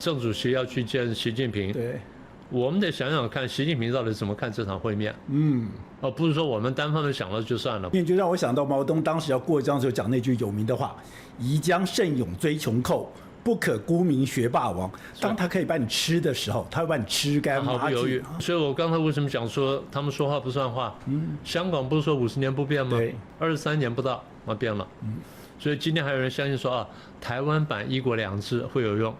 郑主席要去见习近平，对，我们得想想看，习近平到底怎么看这场会面，而不是说我们单方面想了就算了。就让我想到毛泽东当时要过江的时候讲那句有名的话：“宜将胜勇追穷寇，不可沽名学霸王。”当他可以把你吃的时候，他会把你吃干毫不犹豫。所以我刚才为什么讲说他们说话不算话？香港不是说50年不变吗？23年不到，变了。所以今天还有人相信说啊，台湾版1国2制会有用。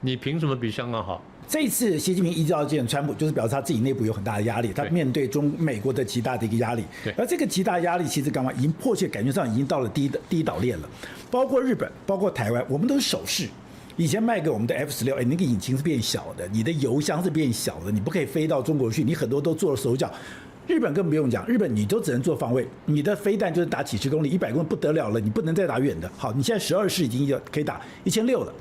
你凭什么比香港好？这一次习近平一直要见川普，就是表示他自己内部有很大的压力，他面对美国的极大的一个压力。而这个极大压力其实干嘛？已经迫切感觉上已经到了第一岛链了。包括日本，包括台湾，我们都是守势。以前卖给我们的 F-16，那个引擎是变小的，你的油箱是变小的，你不可以飞到中国去，你很多都做了手脚。日本更不用讲，日本你都只能做防卫，你的飞弹就是打几十公里、100公里不得了了，你不能再打远的。好，你现在12式已经可以打1600了。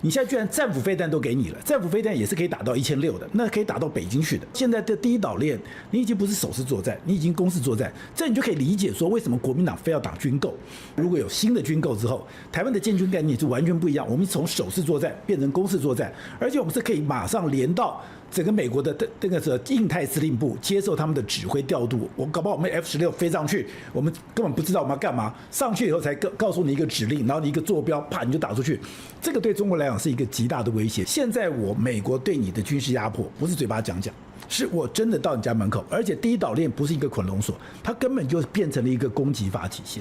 你现在居然战斧飞弹都给你了，战斧飞弹也是可以打到1600的，那可以打到北京去的。现在的第一岛链，你已经不是守势作战，你已经攻势作战，这你就可以理解说为什么国民党非要打军购。如果有新的军购之后，台湾的建军概念是完全不一样，我们从守势作战变成攻势作战，而且我们是可以马上连到整个美国的那个印太司令部接受他们的指挥调度。我搞不好我们 F-16飞上去，我们根本不知道我们要干嘛，上去以后才告诉你一个指令，然后你一个坐标，啪你就打出去。这个对中国来讲是一个极大的威胁。现在美国对你的军事压迫，不是嘴巴讲讲，是我真的到你家门口，而且第一岛链不是一个捆龙锁，它根本就变成了一个攻击法体现。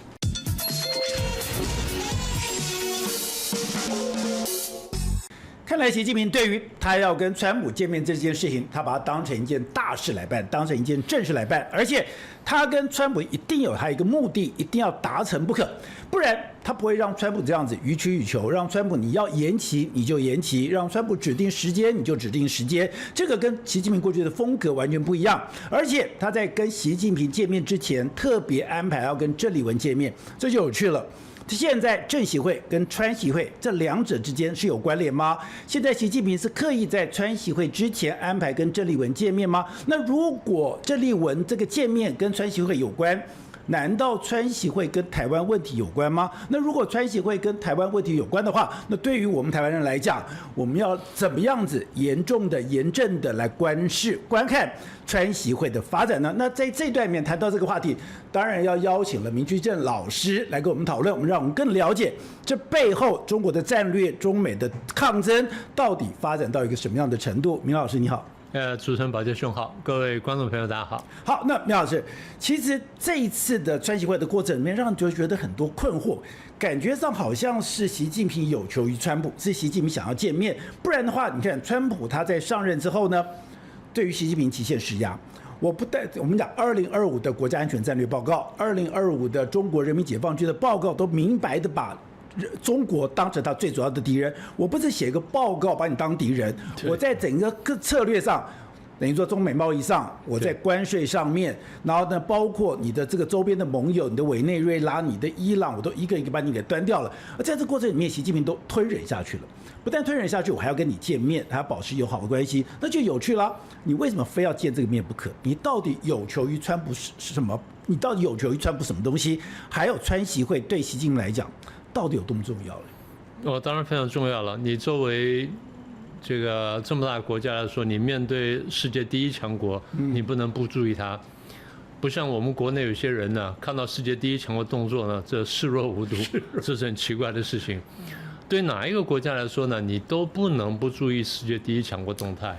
看来习近平对于他要跟川普见面这件事情，他把它当成一件大事来办，当成一件正事来办，而且他跟川普一定有他一个目的，一定要达成不可，不然他不会让川普这样子予取予求，让川普你要延期你就延期，让川普指定时间你就指定时间，这个跟习近平过去的风格完全不一样。而且他在跟习近平见面之前，特别安排要跟郑丽文见面，这就有趣了。现在郑习会跟川习会这两者之间是有关联吗？现在习近平是刻意在川习会之前安排跟郑丽文见面吗？那如果郑丽文这个见面跟川习会有关，难道川习会跟台湾问题有关吗？那如果川习会跟台湾问题有关的话，那对于我们台湾人来讲，我们要怎么样子严重的、严正的来观看川习会的发展呢？那在这段里面谈到这个话题，当然要邀请了明居正老师来跟我们讨论，让我们更了解这背后中国的战略、中美的抗争到底发展到一个什么样的程度。明老师你好。主持人宝杰兄好，各位观众朋友大家好。好，那苗老师，其实这一次的川习会的过程里面，让人觉得很多困惑，感觉上好像是习近平有求于川普，是习近平想要见面，不然的话，你看川普他在上任之后呢，对于习近平极限施压。我们讲2025的国家安全战略报告，2025的中国人民解放军的报告，都明白的把中国当成他最主要的敌人。我不是写一个报告把你当敌人，我在整个策略上，等于说中美贸易上，我在关税上面，然后呢，包括你的这个周边的盟友，你的委内瑞拉、你的伊朗，我都一个一个把你给端掉了。而在这过程里面，习近平都吞忍下去了。不但吞忍下去，我还要跟你见面，还要保持友好的关系，那就有趣了。你为什么非要见这个面不可？你到底有求于川普是什么？你到底有求于川普什么东西？还有川习会对习近平来讲，到底有多么重要呢？当然非常重要了。你作为这么大的国家来说，你面对世界第一强国，你不能不注意它。不像我们国内有些人呢，看到世界第一强国动作呢，这视若无睹，这是很奇怪的事情。对哪一个国家来说呢，你都不能不注意世界第一强国动态，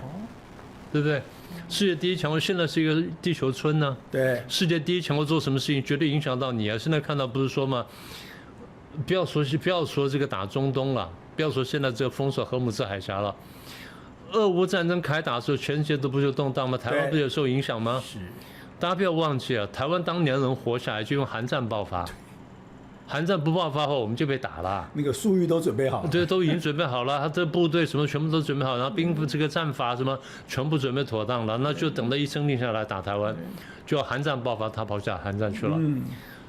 对不对？世界第一强国现在是一个地球村呢，对，世界第一强国做什么事情绝对影响到你啊！现在看到不是说吗？不要说这个打中东了，不要说现在这个封锁荷姆斯海峡了。俄乌战争开打的时候，全世界都不就动荡吗？台湾不有受影响吗？是，大家不要忘记了，台湾当年能活下来，就用韩战爆发。韩战不爆发后，我们就被打了。那个粟裕都准备好了，对，都已经准备好了，他这部队什么全部都准备好，然后兵这个战法什么全部准备妥当了，那就等到一声令下来打台湾，就要韩战爆发，他跑下韩战去了。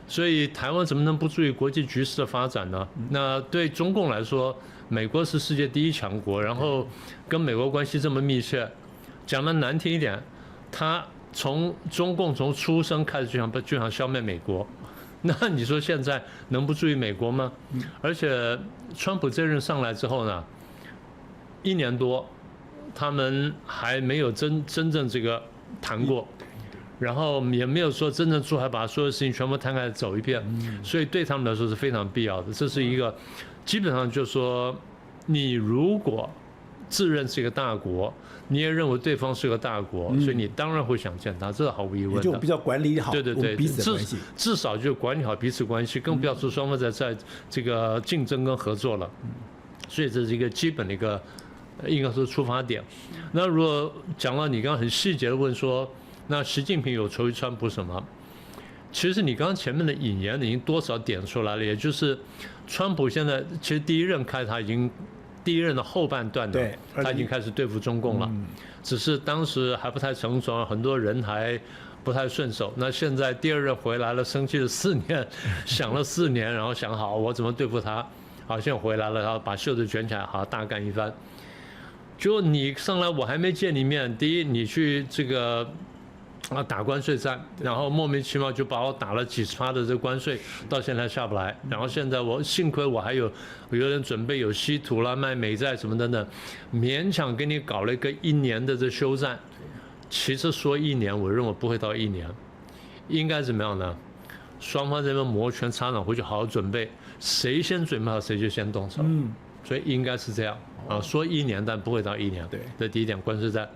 所以台湾怎么能不注意国际局势的发展呢？那对中共来说，美国是世界第一强国，然后跟美国关系这么密切，讲得难听一点，他中共从出生开始就想消灭美国。那你说现在能不注意美国吗？而且川普这任上来之后呢， 1年多，他们还没有真正这个谈过。然后也没有说真正出海把所有事情全部摊开走一遍，所以对他们来说是非常必要的。这是一个，基本上就是说，你如果自认是一个大国，你也认为对方是个大国，所以你当然会想见他，这是毫无疑问的。就比较管理好对彼此的关系，至少就管理好彼此关系，更不要说双方在这个竞争跟合作了。所以这是一个基本的一个，应该说出发点。那如果讲到你刚刚很细节的问说，那习近平有求于川普什么？其实你刚刚前面的引言已经多少点出来了，也就是川普现在其实第一任的后半段呢，他已经开始对付中共了，只是当时还不太成熟，很多人还不太顺手。那现在第2任回来了，生气了4年，想了4年，然后想好我怎么对付他，好，现在回来了，然后把袖子卷起来，好大干一番。就你上来我还没见你面，第一你去这个。打关税战，然后莫名其妙就把我打了几10%的这个关税，到现在下不来。然后现在幸亏我还有人准备有稀土啦、卖美债什么等等，勉强给你搞了一个1年的这休战。其实说1年，我认为不会到1年，应该怎么样呢？双方这边摩拳擦掌回去好好准备，谁先准备好谁就先动手。所以应该是这样啊，说1年，但不会到1年。对，这第一点，关税战。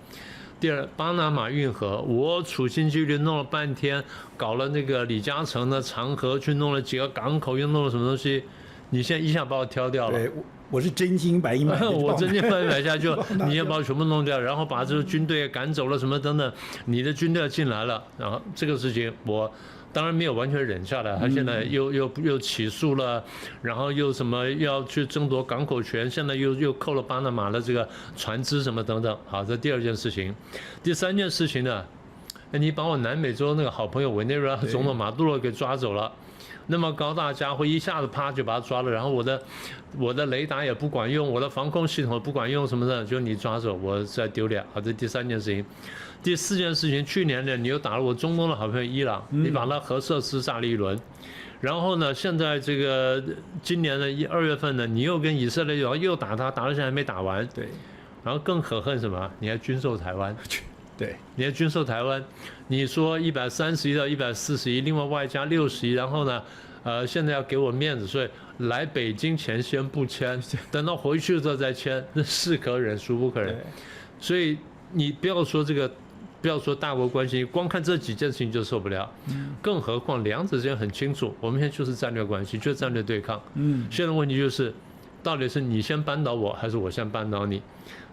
第二，巴拿马运河，我处心积虑弄了半天，搞了那个李嘉诚的长河，去弄了几个港口，又弄了什么东西，你现在一下把我挑掉了。对，我是真金白银买的，我真金白银买下就你要把我全部弄掉，然后把这个军队赶走了什么等等，你的军队要进来了，然后这个事情我。当然没有完全忍下来，他现在又起诉了，然后又什么要去争夺港口权，现在又扣了巴拿马的这个船只什么等等。好，这第2件事情。第3件事情呢，你把我南美洲那个好朋友委内瑞拉总统马杜罗给抓走了，那么高大家伙一下子啪就把他抓了，然后我的雷达也不管用，我的防空系统也不管用什么的，就你抓走，我实在丢脸。好，这第3件事情。第4件事情，去年呢，你又打了我中东的好朋友伊朗，你把他核设施炸了一轮，然后呢，现在这个今年的2月份呢，你又跟以色列又打他，打到现在还没打完，对，然后更可恨什么？你还军售台湾，对，你还军售台湾，你说130亿到140亿，另外外加60亿，然后呢，现在要给我面子，所以来北京前先不签，等到回去之后再签，那是可忍孰不可忍，所以你不要说这个。不要说大国关系，光看这几件事情就受不了，更何况两者之间很清楚，我们现在就是战略关系，就是战略对抗。现在问题就是，到底是你先扳倒我，还是我先扳倒你？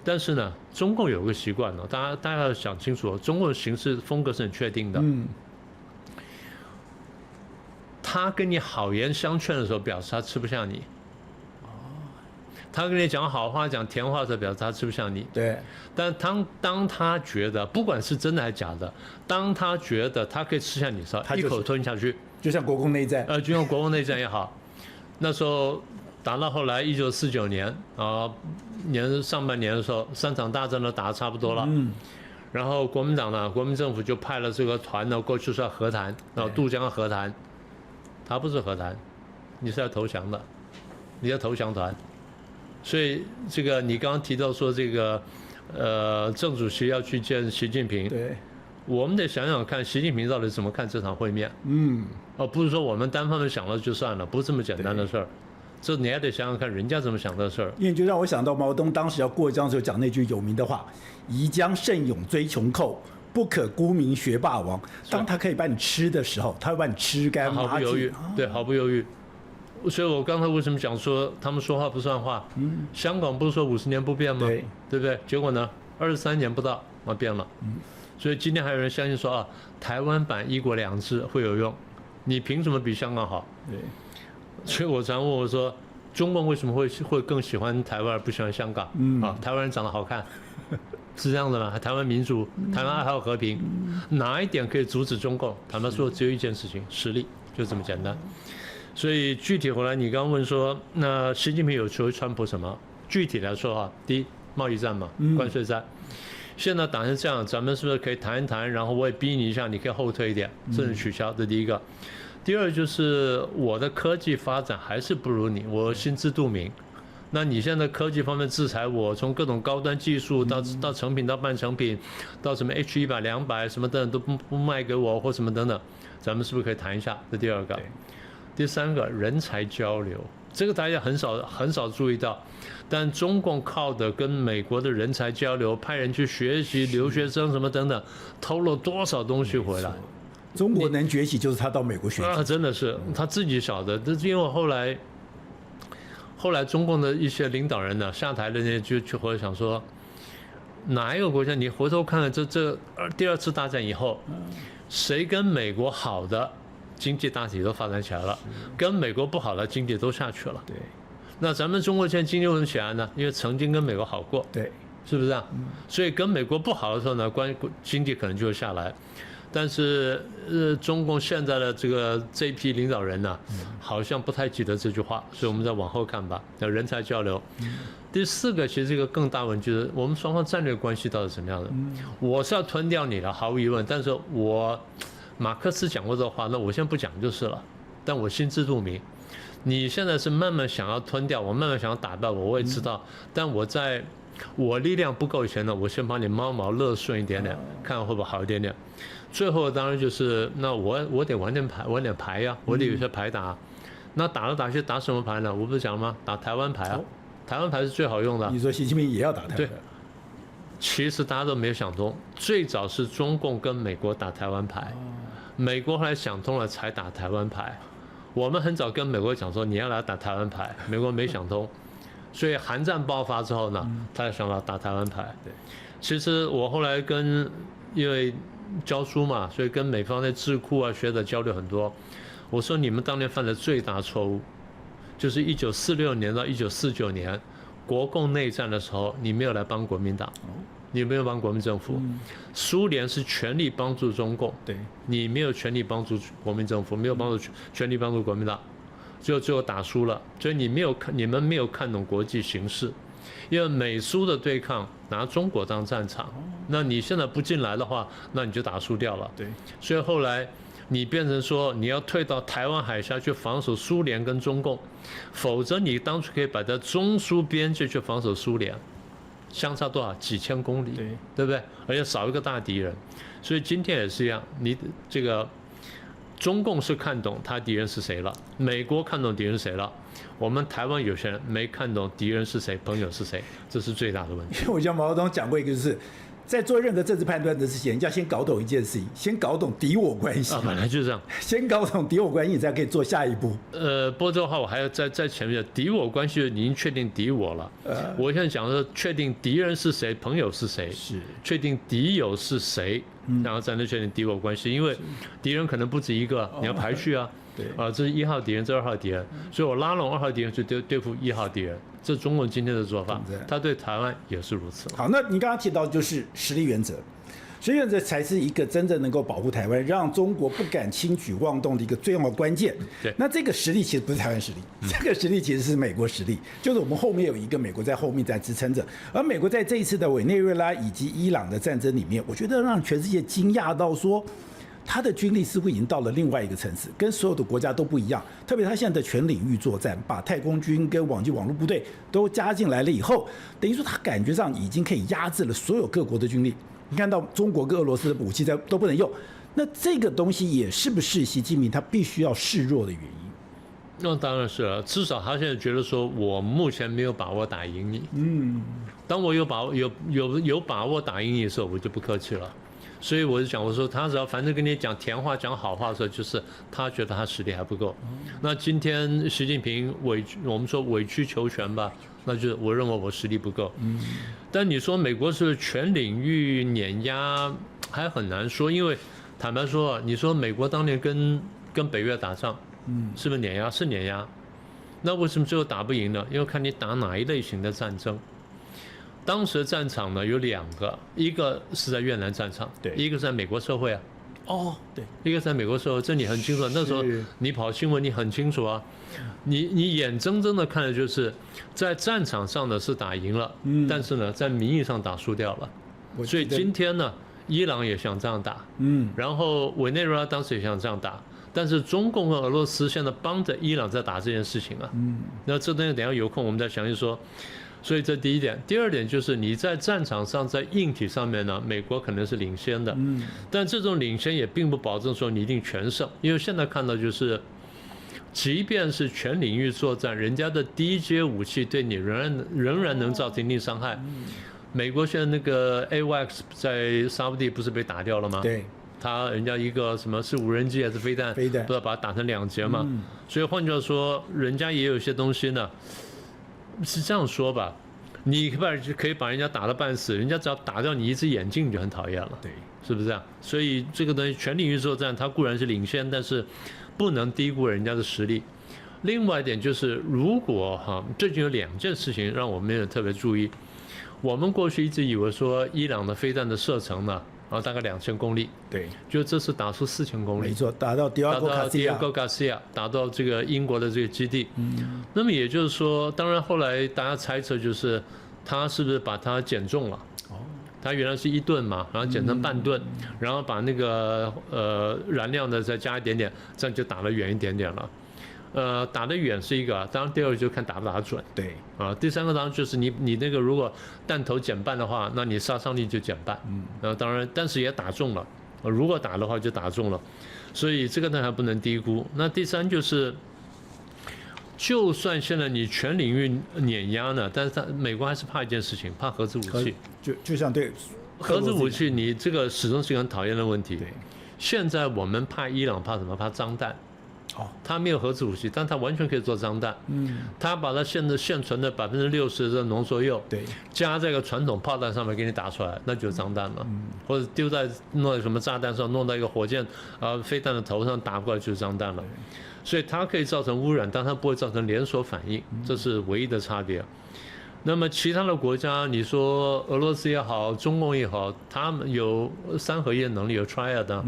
但是呢，中共有个习惯呢，大家要想清楚，中共的行事风格是很确定的。他跟你好言相劝的时候，表示他吃不下你。他跟你讲好话、讲甜话的时候，表示他吃不下你。对。但当他觉得，不管是真的还是假的，当他觉得他可以吃下你的时候，他一口吞下去。就像国共内战。就像国共内战也好，那时候打到后来1949年上半年的时候，3场大战都打得差不多了。然后国民党呢，国民政府就派了这个团呢过去说要和谈，渡江要和谈，他不是和谈，你是要投降的，你要投降团。所以这个你刚刚提到说这个，郑主席要去见习近平，对，我们得想想看，习近平到底怎么看这场会面？不是说我们单方面想了就算了，不是这么简单的事儿。这你还得想想看人家怎么想的事儿。因为就让我想到毛泽东当时要过江的时候讲那句有名的话：“宜将胜勇追穷寇，不可沽名学霸王。”当他可以把你吃的时候，他会把你吃干抹净。毫不犹豫，对，毫不犹豫。所以我刚才为什么讲说他们说话不算话？香港不是说50年不变吗？对不对？结果呢，23年不到变了。所以今天还有人相信说台湾版1国2制会有用，你凭什么比香港好？对。所以我常问我说，中共为什么会更喜欢台湾而不喜欢香港？台湾人长得好看，是这样的吗？台湾民主，台湾爱好和平，哪一点可以阻止中共？坦白说，只有一件事情，实力，就这么简单。所以具体回来，你刚刚问说，那习近平有求川普什么？具体来说第一，贸易战嘛，关税战。现在打成这样，咱们是不是可以谈一谈？然后我也逼你一下，你可以后退一点，甚至取消。这第一个。第二就是我的科技发展还是不如你，我心知肚明。那你现在科技方面制裁我，从各种高端技术到成品到半成品，到什么 H100、200什么等等都不卖给我或什么等等，咱们是不是可以谈一下？这第二个，第三个人才交流，这个大家很少注意到，但中共靠的跟美国的人才交流，派人去学习，留学生什么等等，偷了多少东西回来？中国能崛起就是他到美国学习，真的是他自己晓得。这因为后来中共的一些领导人呢下台的那就回来想说，哪一个国家你回头看看这第二次大战以后，谁跟美国好的经济大体都发展起来了，跟美国不好的经济都下去了。对，那咱们中国现在经济为什么起来呢？因为曾经跟美国好过，对，是不是啊？所以跟美国不好的时候呢，经济可能就会下来。但是中共现在的这一批领导人呢，好像不太记得这句话，所以我们再往后看吧。人才交流，第四个其实这个更大问题就是我们双方战略关系到底怎么样的？我是要吞掉你的，毫无疑问。但是马克思讲过这话，那我先不讲就是了。但我心知肚明，你现在是慢慢想要吞掉我，慢慢想要打败我也知道。但我力量不够以前呢，我先把你猫毛勒顺一点点，看会不会好一点点。最后当然就是那我得玩点牌呀，我得有些牌打。那打什么牌呢？我不是讲了吗？打台湾牌啊，台湾牌是最好用的。你说习近平也要打台湾？对。其实大家都没有想通，最早是中共跟美国打台湾牌，美国后来想通了才打台湾牌。我们很早跟美国讲说你要来打台湾牌，美国没想通，所以韩战爆发之后呢，他才想到打台湾牌。其实我后来因为教书嘛，所以跟美方的智库啊学者交流很多。我说你们当年犯的最大错误，就是1946年到1949年国共内战的时候，你没有来帮国民党，你没有帮国民政府。苏联是全力帮助中共，对，你没有全力帮助国民政府，没有全力帮助国民党，最后打输了。所以你们没有看懂国际形势。因为美苏的对抗拿中国当战场，那你现在不进来的话，那你就打输掉了。对，所以后来你变成说你要退到台湾海峡去防守苏联跟中共，否则你当初可以摆在中苏边界去防守苏联，相差多少几千公里，对不对？而且少一个大敌人。所以今天也是一样，你这个中共是看懂他敌人是谁了，美国看懂敌人是谁了。我们台湾有些人没看懂敌人是谁，朋友是谁，这是最大的问题。因为我像毛泽东讲过一个，就是在做任何政治判断的之前，要先搞懂一件事情，先搞懂敌我关系。本来就是这样，先搞懂敌我关系，你才可以做下一步。不过这话我还要在前面，敌我关系你已经确定敌我了。我现在讲的是确定敌人是谁，朋友是谁，是确定敌友是谁，然后才能确定敌我关系。因为敌人可能不止一个，你要排序啊。对这是1号敌人，这是2号敌人，所以我拉拢2号敌人去对付1号敌人，这是中国今天的做法，他对台湾也是如此。好，那你刚刚提到就是实力原则，实力原则才是一个真正能够保护台湾，让中国不敢轻举妄动的一个最重要的关键。对，那这个实力其实不是台湾实力，这个实力其实是美国实力，就是我们后面有一个美国在后面在支撑着，而美国在这一次的委内瑞拉以及伊朗的战争里面，我觉得让全世界惊讶到说，他的军力似乎已经到了另外一个层次，跟所有的国家都不一样。特别他现在的全领域作战，把太空军跟网际网络部队都加进来了以后，等于说他感觉上已经可以压制了所有各国的军力。你看到中国跟俄罗斯的武器都不能用，那这个东西也是不是习近平他必须要示弱的原因？那当然是了，至少他现在觉得说，我目前没有把握打赢你。当我有把握打赢你的时候，我就不客气了。所以我就讲，我说他只要反正跟你讲甜话、讲好话的时候，就是他觉得他实力还不够。那今天习近平我们说委曲求全吧，那就是我认为我实力不够。但你说美国是不是全领域碾压，还很难说，因为坦白说，你说美国当年跟北约打仗，是不是碾压？是碾压。那为什么最后打不赢呢？因为看你打哪一类型的战争。当时的战场呢有2个，一个是在越南战场，对，一个是在美国社会啊。对，一个在美国社会，这你很清楚。那时候你跑新闻，你很清楚啊。你眼睁睁的看着就是在战场上的是打赢了，但是呢，在名义上打输掉了。所以今天呢，伊朗也想这样打，然后委内瑞拉当时也想这样打。但是中共和俄罗斯现在帮着伊朗在打这件事情啊。那这东西等一下有空我们再详细说。所以这第一点，第二点就是你在战场上，在硬体上面呢，美国可能是领先的，但这种领先也并不保证说你一定全胜，因为现在看到就是，即便是全领域作战，人家的低阶武器对你仍然能造成一定伤害。美国现在那个 AWACS 在沙烏地不是被打掉了吗？对。人家一个什么是无人机还是飞弹，不知道把它打成2截嘛？所以换句话说，人家也有一些东西呢。是这样说吧，你可以把人家打得半死，人家只要打掉你一只眼睛，你就很讨厌了，对，是不是这样？所以这个东西全领域作战，它固然是领先，但是不能低估人家的实力。另外一点就是，如果最近有2件事情让我们也特别注意，我们过去一直以为说伊朗的飞弹的射程呢。大概2000公里，对，就这次打出4000公里，没错，打到迪亚哥卡西亚，打到这个英国的这个基地。那么也就是说，当然后来大家猜测就是他是不是把它减重了？它原来是1吨嘛，然后减成半吨，然后把那个燃料呢再加一点点，这样就打得远一点点了。打得远是一个，当然第二个就看打不打得准。对第三个当然就是你那个如果弹头减半的话，那你杀伤力就减半。当然，但是也打中了。如果打的话就打中了，所以这个呢还不能低估。那第三就是，就算现在你全领域碾压呢，但是美国还是怕一件事情，怕核子武器。就像对核子武器，你这个始终是一个很讨厌的问题。对，现在我们怕伊朗，怕什么？怕脏弹。他没有核子武器，但他完全可以做脏弹。他把他现存的60%的浓缩铀，对，加在一个传统炮弹上面给你打出来，那就是脏弹了。或者丢在弄什么炸弹上，弄到一个火箭飞弹的头上打过来就是脏弹了。所以它可以造成污染，但它不会造成连锁反应，这是唯一的差别。那么其他的国家，你说俄罗斯也好，中共也好，他们有3合一的能力，有 Triad 的，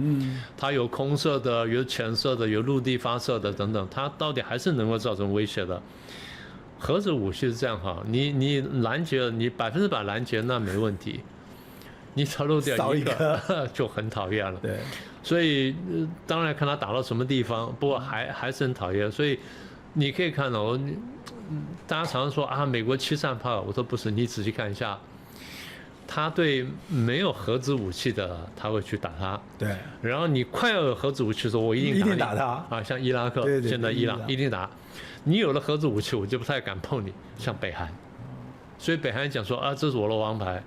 它有空射的，有潜射的，有陆地发射的等等，它到底还是能够造成威胁的。核子武器是这样哈，你拦截了，你100%拦截那没问题，你只要漏掉一个就很讨厌了。对，所以当然看他打到什么地方，不过还是很讨厌。所以你可以看到。大家常常说美国欺善怕恶，我说不是，你仔细看一下，他对没有核子武器的他会去打他，对，然后你快要有核子武器的时候，我一定打他像伊拉克，现在伊朗一定打，你有了核子武器，我就不太敢碰你，像北韩，所以北韩讲说这是我的王牌。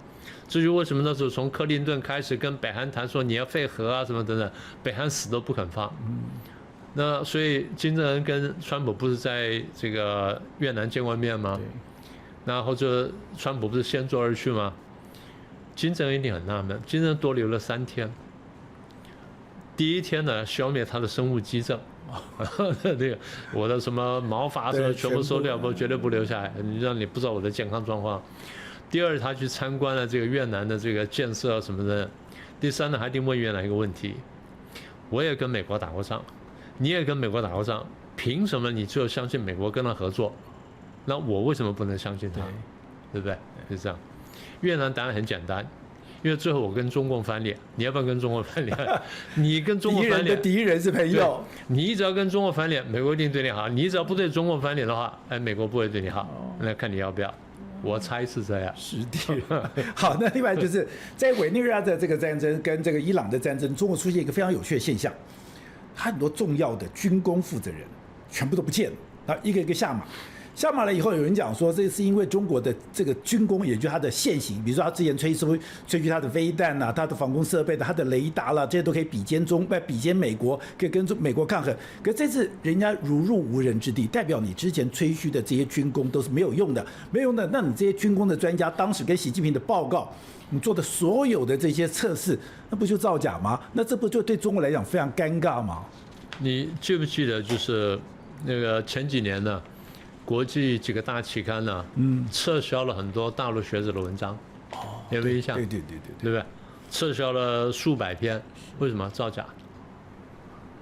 至于为什么那时候从克林顿开始跟北韩谈说你要废核什么等等，北韩死都不肯放。那所以金正恩跟川普不是在这个越南见过面吗？那或者川普不是先坐而去吗？金正恩一定很纳闷，金正恩多留了3天。第一天呢，消灭他的生物基证，这个我的什么毛发什么全部收掉，我绝对不留下来，让你不知道我的健康状况。第二，他去参观了这个越南的这个建设什么的。第三呢，还得问越南一个问题：我也跟美国打过仗。你也跟美国打过仗，凭什么你最后相信美国跟他合作？那我为什么不能相信他？对不对？是这样。越南答案很简单，因为最后我跟中共翻脸，你要不要跟中国翻脸？你跟中国翻脸，敌人的敌人是朋友。你只要跟中国翻脸，美国一定对你好；你只要不对中国翻脸的话，美国不会对你好。那看你要不要。我猜是这样。实地。好，那另外就是在委内瑞拉的这个战争跟这个伊朗的战争，中国出现一个非常有趣的现象。很多重要的军工负责人全部都不见了，一个一个下马。下马了以后，有人讲说，这是因为中国的这个军工，也就是它的现行，比如说他之前吹嘘它的飞弹啊，它的防空设备的，它的雷达啦，这些都可以比肩美国，可以跟美国抗衡。可这次人家如入无人之地，代表你之前吹嘘的这些军工都是没有用的，没有用的。那你这些军工的专家当时跟习近平的报告，你做的所有的这些测试，那不就造假吗？那这不就对中国来讲非常尴尬吗？你记不记得，就是那个前几年呢，国际几个大期刊呢，撤销了很多大陆学者的文章，有没有印象？对不对？撤销了数百篇，为什么？造假。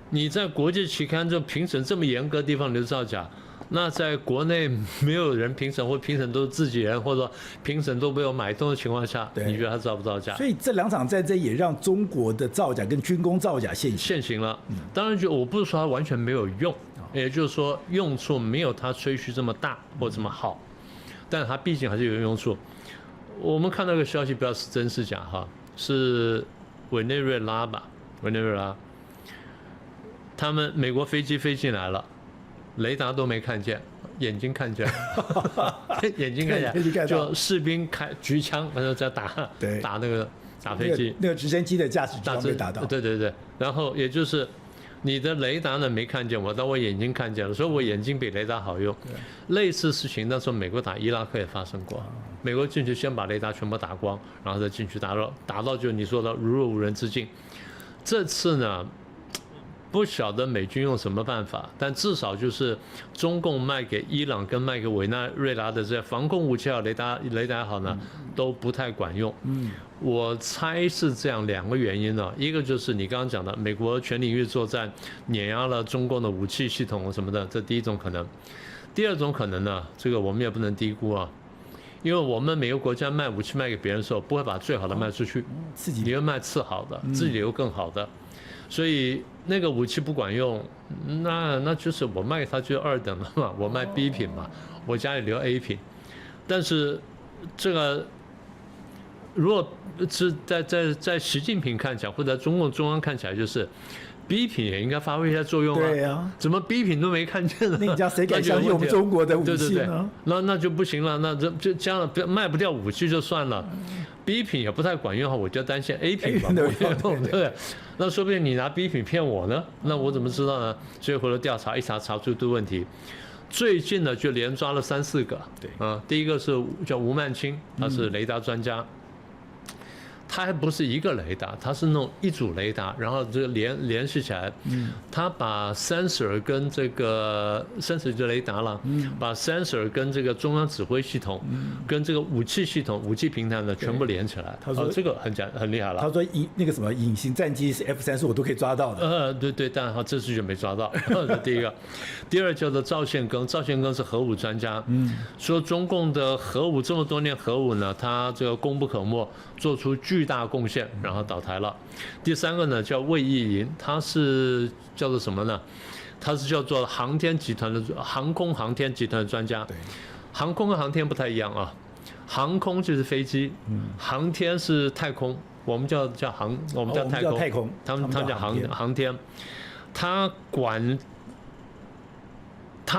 你在国际期刊这评审这么严格的地方，你就造假，那在国内没有人评审，或评审都是自己人，或者评审都没有买通的情况下，你觉得他造不造假？所以这2场战争也让中国的造假跟军工造假现行了。当然，我不是说它完全没有用，也就是说用处没有它吹嘘这么大或这么好，但它毕竟还是有用处。我们看到一个消息，不知道是真是假哈，是委内瑞拉吧？委内瑞拉，他们美国飞机飞进来了。雷达都没看见，眼睛看见，眼睛看见，就士兵举枪，然后在打飞机，那个直升机的驾驶舱被打到。对，然后也就是你的雷达呢没看见我，但我眼睛看见了，所以我眼睛比雷达好用。类似事情那时候美国打伊拉克也发生过，美国进去先把雷达全部打光，然后再进去打到就你说的如若无人之境。这次呢？不晓得美军用什么办法，但至少就是中共卖给伊朗跟卖给委内瑞拉的这些防空武器好、雷达也好呢，都不太管用。我猜是这样2个原因呢，一个就是你刚刚讲的，美国全领域作战碾压了中共的武器系统什么的，这第一种可能。第二种可能呢，这个我们也不能低估啊，因为我们每个国家卖武器卖给别人的时候，不会把最好的卖出去，你会卖次好的，自己留更好的。所以那个武器不管用，那就是我卖给他就是2等的嘛，我卖 B 品嘛，我家里留 A 品。但是这个如果是在习近平看起来，或者在中共中央看起来，就是 B 品也应该发挥一下作用啊。对啊，怎么 B 品都没看见呢？那你讲谁敢相信我们中国的武器呢？那就不行了，那就这样卖不掉武器就算了。B 品也不太管用哈，我就担心 A 品吧，对不对？那说不定你拿 B 品骗我呢，那我怎么知道呢？所以回头调查一查出一堆问题。最近呢就连抓了3、4个，对第一个是叫吴曼青，他是雷达专家。它还不是一个雷达，它是弄一组雷达，然后这个联系起来。它把 sensor 跟这个 sensor 就雷达了，把 sensor 跟这个中央指挥系统，跟这个武器系统、武器平台呢全部连起来。他说这个很厉害了。他说那个什么隐形战机是 F-35都可以抓到的。对，但他这次就没抓到。这第一个，第二叫做赵宪庚，赵宪庚是核武专家，说中共的核武这么多年核武呢，他这个功不可没，做出巨大贡献，然后倒台了。第3个呢叫魏义营，他是叫做什么呢？他是叫做航空航天集团的专家。航空跟航天不太一样啊，航空就是飞机，航天是太空，我们叫航，我们叫太空，他们叫航天。他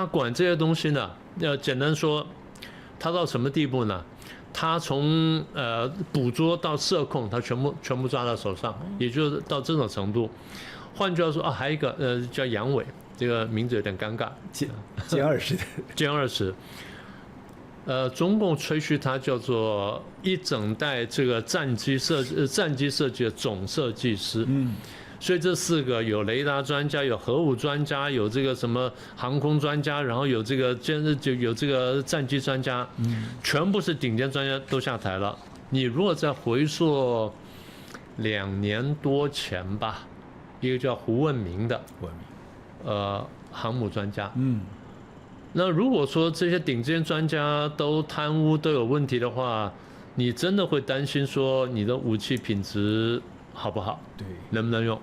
管这些东西呢，简单说，他到什么地步呢？他从捕捉到射控，他全部抓到手上，也就是到这种程度。换句话说还有一个叫杨伟，这个名字有点尴尬，歼20。中共吹嘘他叫做一整代这个战机设计的总设计师。所以这4个有雷达专家，有核武专家，有这个什么航空专家，然后有这个有这个战机专家，全部是顶尖专家都下台了。你如果再回溯2年多前吧，一个叫胡问明的，航母专家，那如果说这些顶尖专家都贪污都有问题的话，你真的会担心说你的武器品质好不好？对，能不能用？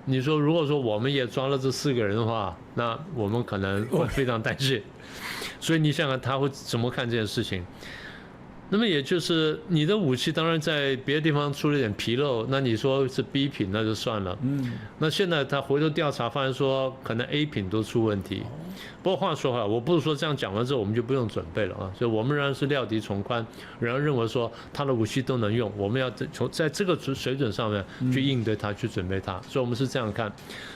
你说，如果说我们也抓了这4个人的话，那我们可能会非常担心。所以你想想，他会怎么看这件事情？那么也就是你的武器当然在别的地方出了点纰漏，那你说是 B 品那就算了。那现在他回头调查发现说可能 A 品都出问题。不过话说回来，我不是说这样讲完之后我们就不用准备了啊，所以我们仍然是料敌从宽，仍然认为说他的武器都能用，我们要在这个水准上面去应对它，去准备它，所以我们是这样看。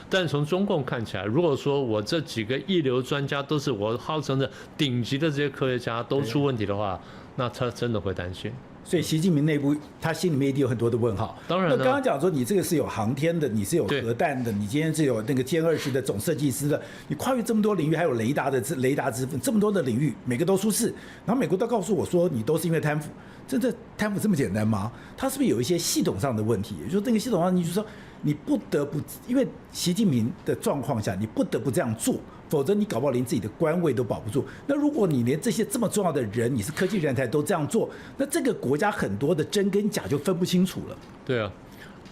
但从中共看起来，如果说我这几个一流专家都是我号称的顶级的这些科学家都出问题的话，那他真的会担心。所以习近平内部他心里面一定有很多的问号。当然，那刚刚讲说你这个是有航天的，你是有核弹的，你今天是有那个歼20的总设计师的，你跨越这么多领域，还有雷达之分，这么多的领域，每个都出事，然后美国都告诉我说你都是因为贪腐，真的贪腐这么简单吗？他是不是有一些系统上的问题？也就是那个系统上，你就说你不得不因为习近平的状况下，你不得不这样做。否则你搞不好连自己的官位都保不住。那如果你连这些这么重要的人，你是科技人才都这样做，那这个国家很多的真跟假就分不清楚了。对啊，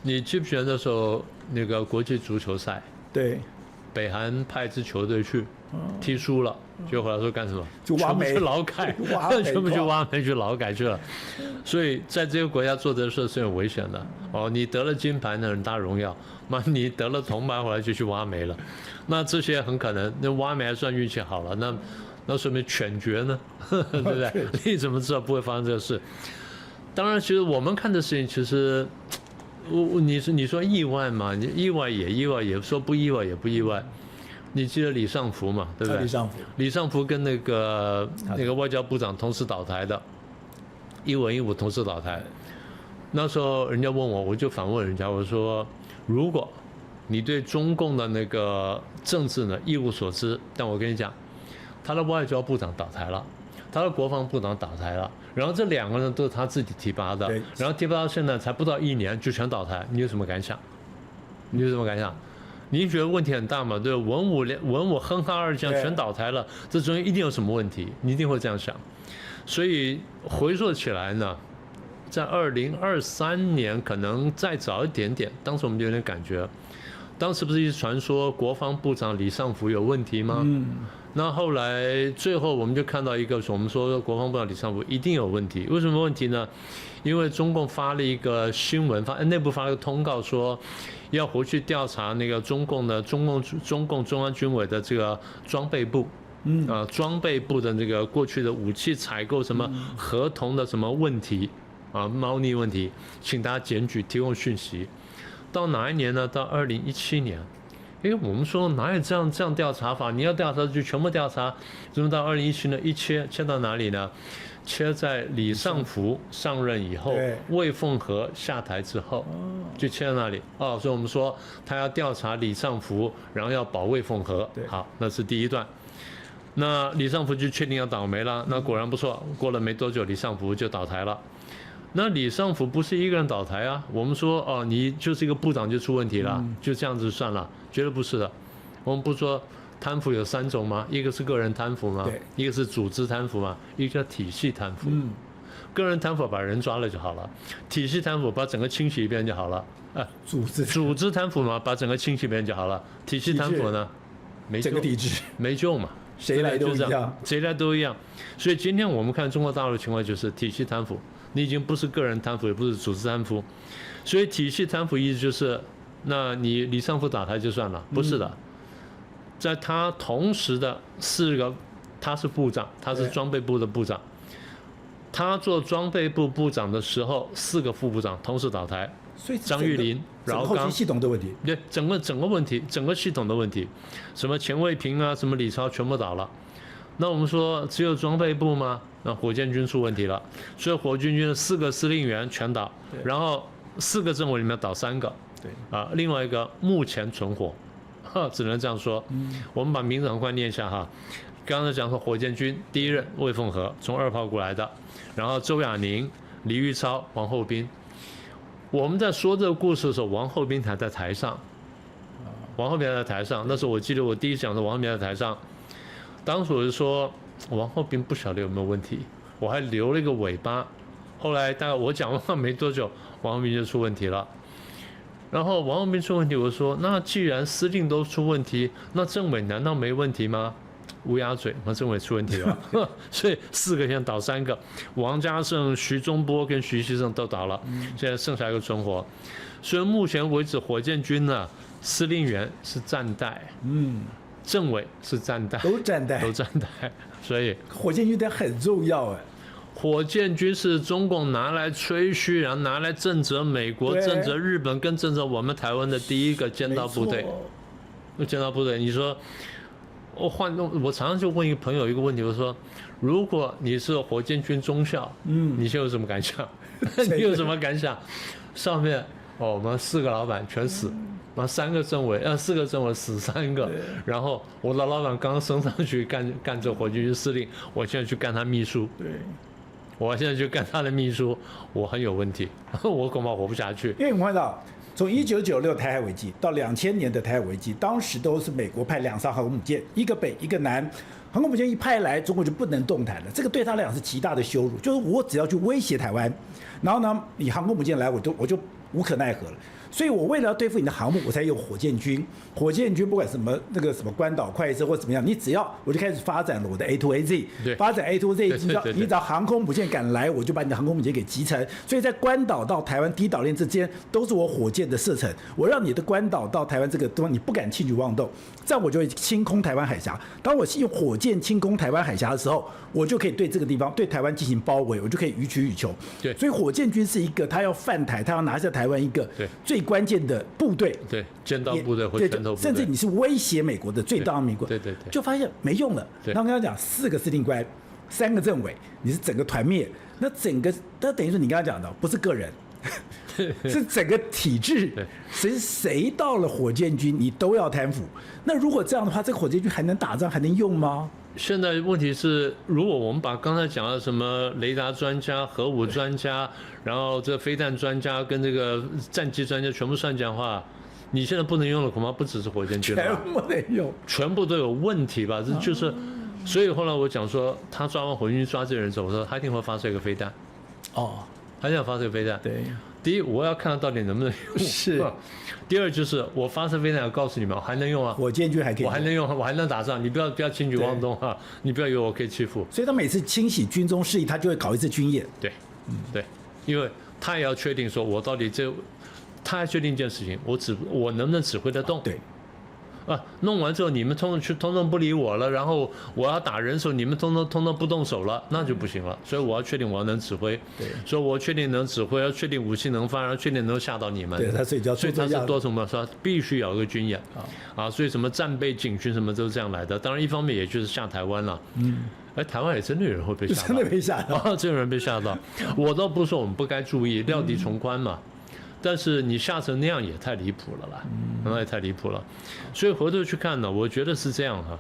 你记不记得那时候那个国际足球赛？对，北韩派一支球队去踢输了，结果回来说干什么？就挖煤，全部去劳改，全部去挖煤去劳改去了。所以在这些国家做这个事是很危险的。哦，你得了金牌那很大荣耀，妈你得了铜牌回来就去挖煤了，那这些很可能那挖煤还算运气好了，那说明犬决呢，对不对？你怎么知道不会发生这个事？当然，其实我们看的事情，其实你说意外嘛？你意外也意外，也说不意外也不意外。你记得李尚福嘛？对不对？李尚福跟那个外交部长同时倒台的，一文一武同时倒台。那时候人家问我，我就反问人家，我说：如果你对中共的那个政治呢一无所知，但我跟你讲，他的外交部长倒台了，他的国防部长倒台了，然后这两个人都是他自己提拔的，然后提拔到现在才不到1年就全倒台，你有什么感想？你有什么感想？你觉得问题很大嘛？对，文武哼哈二将全倒台了，这中间一定有什么问题，你一定会这样想。所以回溯起来呢，在2023年可能再早一点点，当时我们就有点感觉，当时不是一直传说国防部长李尚福有问题吗？那后来最后我们就看到一个，我们说国防部长李尚福一定有问题，为什么问题呢？因为中共发了一个新闻，内部发了一个通告说，要回去调查那个中共中央军委的这个装备部，装备部的这个过去的武器采购什么合同的什么问题，猫腻问题，请大家检举提供讯息。到哪一年呢？到2017年。我们说哪有这样调查法？你要调查就全部调查，怎么到2017年一切到哪里呢？切在李尚福上任以后，魏凤和下台之后，就切到那里。所以我们说他要调查李尚福，然后要保魏凤和。好，那是第一段。那李尚福就确定要倒霉了，那果然不错，过了没多久，李尚福就倒台了。那李尚福不是一个人倒台啊，我们说你就是一个部长就出问题了，就这样子算了，绝对不是的。我们不说贪腐有3种吗？一个是个人贪腐嘛，一个是组织贪腐嘛，一个叫体系贪腐。个人贪腐把人抓了就好了，体系贪腐把整个清洗一遍就好了。组织贪腐嘛，把整个清洗一遍就好了。体系贪腐呢，没救，整个体制没救嘛，谁来都一样，谁来都一样。所以今天我们看中国大陆的情况就是体系贪腐。你已经不是个人贪腐，也不是组织贪腐，所以体系贪腐意思就是，那你李尚福倒台就算了，不是的，在他同时的4个，他是部长，他是装备部的部长，他做装备部部长的时候，4个副部长同时倒台，所以张玉林、饶刚，后勤系统的问题，对，整个问题，整个系统的问题，什么钱卫平啊，什么李超全部倒了。那我们说只有装备部吗？那火箭军出问题了，所以火箭军的4个司令员全倒，然后4个政委里面倒3个，另外一个目前存活，只能这样说。我们把名字很快念一下哈。刚才讲说火箭军第1任魏凤和从2炮过来的，然后周亚宁、李玉超、王厚斌。我们在说这个故事的时候，王厚斌还在台上，那时候我记得我第一讲的王厚斌在台上。当时我就说王厚斌不晓得有没有问题，我还留了一个尾巴。后来大概我讲完没多久，王厚斌就出问题了。然后王厚斌出问题，我说那既然司令都出问题，那政委难道没问题吗？乌鸦嘴，那政委出问题了。所以4个现在倒3个，王家胜、徐中波跟徐锡胜都倒了，现在剩下一个存活。所以目前为止，火箭军呢，司令员是暂代。政委是暂代，都暂代，所以火箭军很重要哎。火箭军是中共拿来吹嘘，然后拿来震慑美国、震慑日本，跟震慑我们台湾的第一个尖刀部队。尖刀部队，你说我常常就问一个朋友一个问题，我说如果你是火箭军中校，你现在有什么感想？你有什么感想？上面我们4个老板全死。4个政委死3个，然后我的老板刚升上去干这火箭军司令，我现在去干他秘书，我现在去干他的秘书，我很有问题，我恐怕活不下去。因为我看到从1996台海危机到2000年的台海危机，当时都是美国派2艘航空母舰，一个北一个南。航空母舰一派来，中国就不能动弹了。这个对他来讲是极大的羞辱，就是我只要去威胁台湾，然后呢，你航空母舰来，我就无可奈何了。所以我为了要对付你的航母，我才有火箭军。火箭军不管什么那个什么关岛快车或怎么样，你只要我就开始发展了我的 A2AZ， 发展 A2AZ， 你只要航空母舰敢来，我就把你的航空母舰给击沉。所以在关岛到台湾低岛链之间都是我火箭的射程，我让你的关岛到台湾这个地方你不敢轻举妄动，这样我就会清空台湾海峡。当我用火箭清空台湾海峡的时候，我就可以对这个地方对台湾进行包围，我就可以予取予求。对，所以火箭军是一个他要犯台，他要拿下台湾一个最关键的部队。对，尖刀部队或拳头部队，甚至你是威胁美国的最大的美国。对，就发现没用了。他刚刚讲4个司令官，3个政委，你是整个团灭。那等于说你刚刚讲的不是个人。是整个体制，谁到了火箭军，你都要贪腐。那如果这样的话，这个火箭军还能打仗，还能用吗？现在问题是，如果我们把刚才讲的什么雷达专家、核武专家，然后这飞弹专家跟这个战机专家全部算进的话，你现在不能用的恐怕不只是火箭军了，全部得用，全部都有问题吧？这就是，所以后来我讲说，他抓完火箭军抓这个人之后，我说他一定会发射一个飞弹。哦，他一定要发射飞弹。对。第一，我要看到到底能不能用。是。第二就是我发射飞弹，要告诉你们，我还能用啊。火箭军还可以。我还能用，我还能打仗。你不要轻举妄动啊！你不要以为我可以欺负。所以他每次清洗军中事宜，他就会搞一次军演。对，对，因为他也要确定说，我到底他要确定一件事情，我能不能指挥得动？对。弄完之后你们通通不理我了，然后我要打人的时候你们通通不动手了，那就不行了。所以我要确定我能指挥，所以我确定能指挥，要确定武器能发，然后确定能吓到你们。对，所以他是多重嘛，说必须有一个军演所以什么战备警训什么都是这样来的。当然一方面也就是吓台湾了，台湾也真的有人会被吓到，真的被吓到真有人被吓到。我倒不是说我们不该注意，料敌从宽嘛。但是你吓成那样也太离谱了啦，那也太离谱了。所以回头去看呢，我觉得是这样哈，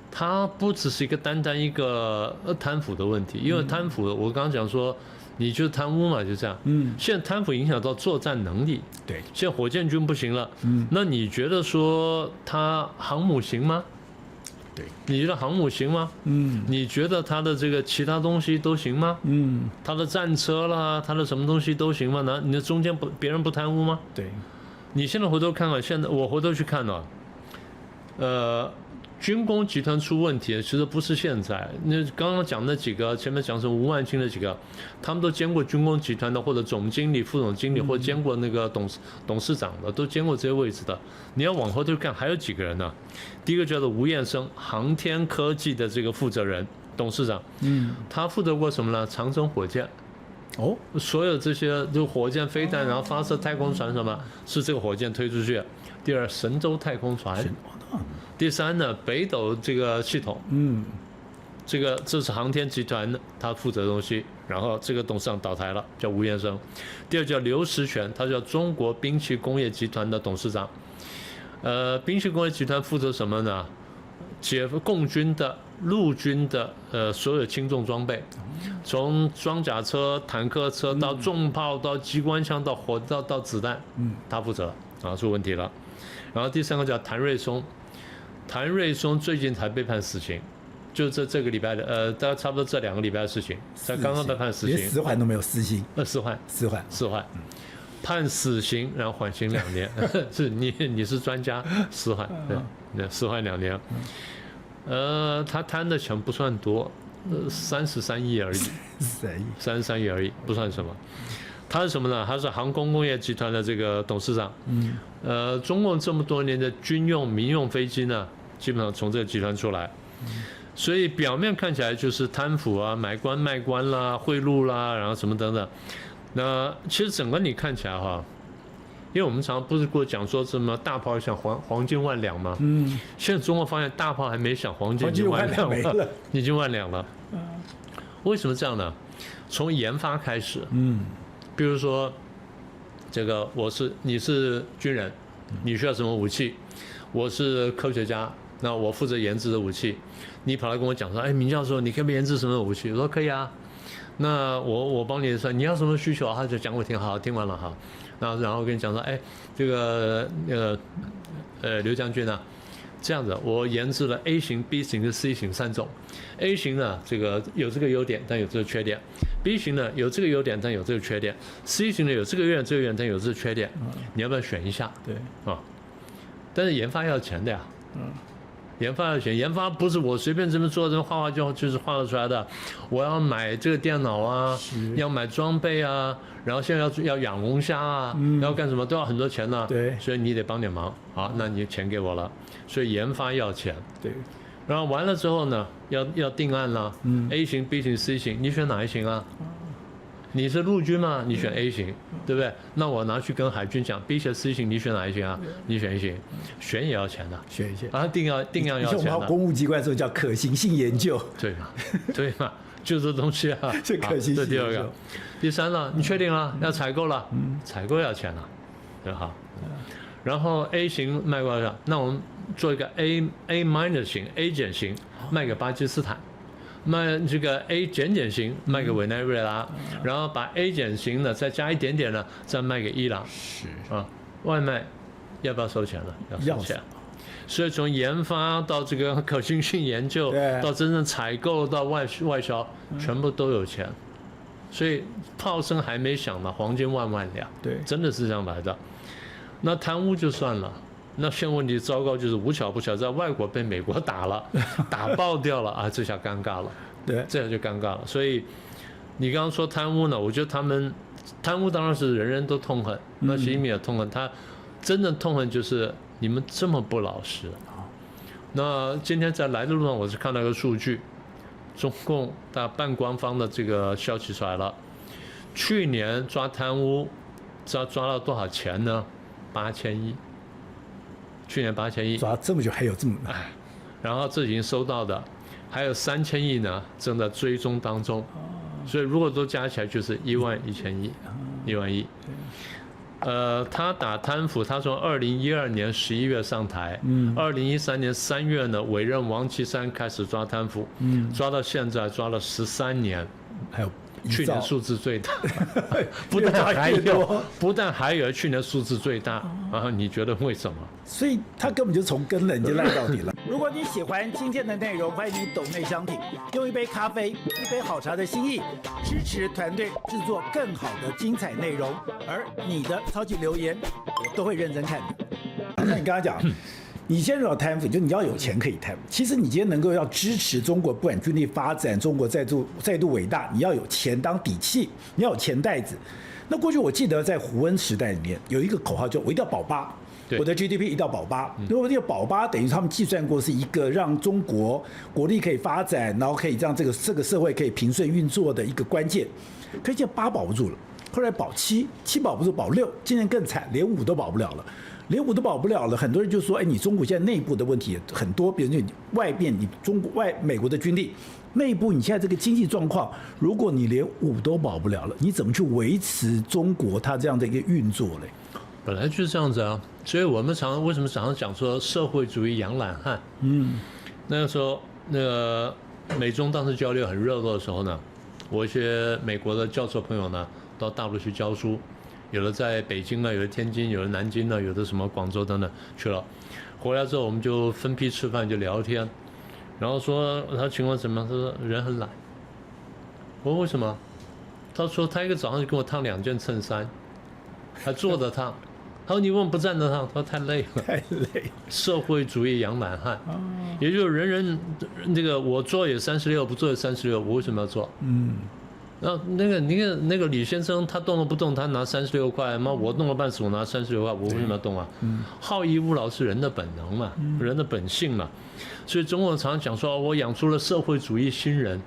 它不只是单单一个贪腐的问题，因为贪腐我刚刚讲说，你就贪污嘛，就这样。现在贪腐影响到作战能力，对，现在火箭军不行了，那你觉得说它航母行吗？对，你觉得航母行吗？你觉得它的这个其他东西都行吗？它的战车啦，它的什么东西都行吗？你的中间别人不贪污吗？对，你现在回头看看，现在我回头去看了，军工集团出问题，其实不是现在。那刚刚讲那几个，前面讲什么吴万清那几个，他们都兼过军工集团的，或者总经理、副总经理，或者兼过那个董事长的，都兼过这些位置的。你要往后头看，还有几个人呢？第一个叫做吴彦生，航天科技的这个负责人、董事长。他负责过什么呢？长征火箭。所有这些就火箭、飞弹，然后发射太空船什么，是这个火箭推出去。第二，神舟太空船。第三呢，北斗这个系统，这是航天集团他负责的东西，然后这个董事长倒台了，叫吴彦生。第二叫刘石泉，他叫中国兵器工业集团的董事长。兵器工业集团负责什么呢？共军的、陆军的所有轻重装备，从装甲车、坦克车到重炮、到机关枪、到火到子弹，他负责出问题了。然后第三个叫谭瑞松。谭瑞松最近才被判死刑，就这个礼拜的大概差不多这2个礼拜的事情，才刚刚被判死刑，连死缓都没有，死刑4缓，判死刑，然后缓刑2年，是你是专家，4缓，对，4缓2年，他贪的钱不算多，33亿而已，33亿而已，不算什么。他是什么呢？他是航空工业集团的这个董事长。中共这么多年的军用、民用飞机呢，基本上从这个集团出来。所以表面看起来就是贪腐啊、买官卖官啦、贿赂啦，然后什么等等。那其实整个你看起来哈，因为我们常常不是过讲说什么大炮想黄金万两吗？现在中国发现大炮还没想黄金就万两了，已经万两了。为什么这样呢？从研发开始，比如说，这个你是军人，你需要什么武器？我是科学家，那我负责研制的武器。你跑来跟我讲说，哎，闵教授，你可不可以研制什么武器？我说可以啊。那我帮你算，你要什么需求？他就讲我听好，听完了哈，然后跟你讲说，哎，这个刘将军啊，这样子，我研制了 A 型、B 型跟 C 型3种。A 型呢，这个有这个优点，但有这个缺点；B 型呢，有这个优点，但有这个缺点；C 型呢，有这个优点，但有这个缺点。你要不要选一下？对啊，但是研发要钱的呀。研发要钱，研发不是我随便这么做，这么画就是画得出来的。我要买这个电脑啊，要买装备啊，然后现在要养龙虾啊，要干什么都要很多钱呢。对，所以你得帮点忙。好，那你钱给我了，所以研发要钱。对，然后完了之后呢，要定案了。A 型、B 型、C 型，你选哪一型啊？你是陆军嘛？你选 A 型，对不对？那我拿去跟海军讲 B 型、C 型，你选哪一型啊？你选 A 型，选也要钱的，选一些啊，定样要钱的。我们公务机关说叫可行性研究，对嘛？对嘛？就这东西啊。这可行性研究。这第2个，第3呢？你确定了？要采购了，采购要钱了，对好。然后 A 型卖过来，那我们做一个 A- 型 A 减型，卖给巴基斯坦。卖这个 A 减型卖给委内瑞拉，然后把 A 减型的再加一点点呢，再卖给伊朗。是啊，外卖要不要收钱了？要收钱。所以从研发到这个可行性研究，到真正采购到外销，全部都有钱。所以炮声还没响呢，黄金万万两。对，真的是这样来的。那贪污就算了。那现在问题糟糕，就是无巧不巧，在外国被美国打了，打爆掉了啊！这下尴尬了，对，这下就尴尬了。所以你刚刚说贪污呢，我觉得他们贪污当然是人人都痛恨，那习近平也痛恨，他真正痛恨就是你们这么不老实。那今天在来的路上，我是看到一个数据，中共半官方的这个消息出来了，去年抓贪污抓到多少钱呢？8000亿。去年8000亿，抓这么久还有这么，然后这已经收到的，还有3000亿呢，正在追踪当中，所以如果都加起来就是11000亿，1万亿。他打贪腐，他从2012年11月上台，2013年3月呢委任王岐山开始抓贪腐，抓到现在抓了13年，还有。去年数字最大，不但还有去年数字最大啊！你觉得为什么？所以他根本就从根了，已经赖到底了。如果你喜欢今天的内容，欢迎你抖内相挺，用一杯咖啡、一杯好茶的心意，支持团队制作更好的精彩内容。而你的超级留言，我都会认真看的。那你刚刚讲。你先要贪腐，就你要有钱可以贪。其实你今天能够要支持中国不管军力发展，中国再度伟大，你要有钱当底气，你要有钱袋子。那过去我记得在胡温时代里面有一个口号，就我一定要保8，我的 GDP 一定要保8。如果这个保8等于他们计算过是一个让中国国力可以发展，然后可以让这个社会可以平顺运作的一个关键。可是现在8保不住了，后来保7保不住，保6，今年更惨，连5都保不了了。连5都保不了了，很多人就说：“哎，你中国现在内部的问题很多，比如你外边你美国的军力，内部你现在这个经济状况，如果你连5都保不了了，你怎么去维持中国它这样的一个运作嘞？”本来就是这样子啊，所以我们为什么常常讲说社会主义养懒汉？那个时候那个美中当时交流很热络的时候呢，我一些美国的教授朋友呢到大陆去教书。有的在北京了，有的天津，有的南京了，有的什么广州等等去了。回来之后我们就分批吃饭，就聊天，然后说他情况怎么样？他说人很懒。我说为什么？他说他一个早上就给我烫2件衬衫，还坐着烫。他说你为什么不站着烫？他说太累了。太累。社会主义养懒汉，也就是人人这个我做也36，不做也36，我为什么要做？然后那个李先生他动都不动，他拿36块，妈我弄了半死，我拿36块，我为什么要动啊？好逸恶劳是人的本能嘛，人的本性嘛。所以中国人常常讲说，我养出了社会主义新人。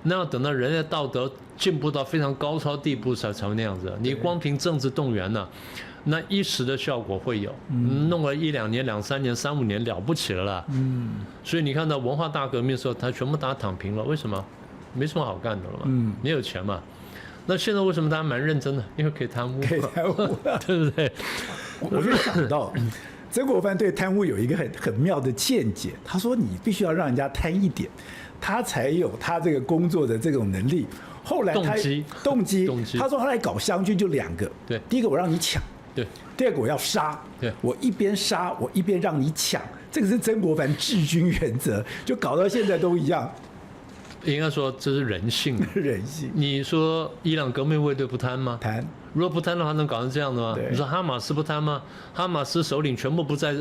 那要等到人类道德进步到非常高超地步才会那样子。你光凭政治动员呢，那一时的效果会有，弄了1-2年、2-3年、3-5年了不起了啦。所以你看到文化大革命的时候，他全部打躺平了，为什么？没什么好干的了嘛，没有钱嘛。那现在为什么大家蛮认真的？因为可以贪污，可以贪污，对不对？我就想到，曾国藩对贪污有一个很妙的见解，他说你必须要让人家贪一点，他才有他这个工作的这种能力。后来他动机，他说他来搞湘军就2个，对，第一个我让你抢，对，第二个我要杀，对，我一边杀我一边让你抢，这个是曾国藩治军原则，就搞到现在都一样。应该说这是人性，人性。你说伊朗革命卫队不贪吗？贪。如果不贪的话，能搞成这样的吗？你说哈马斯不贪吗？哈马斯首领全部不在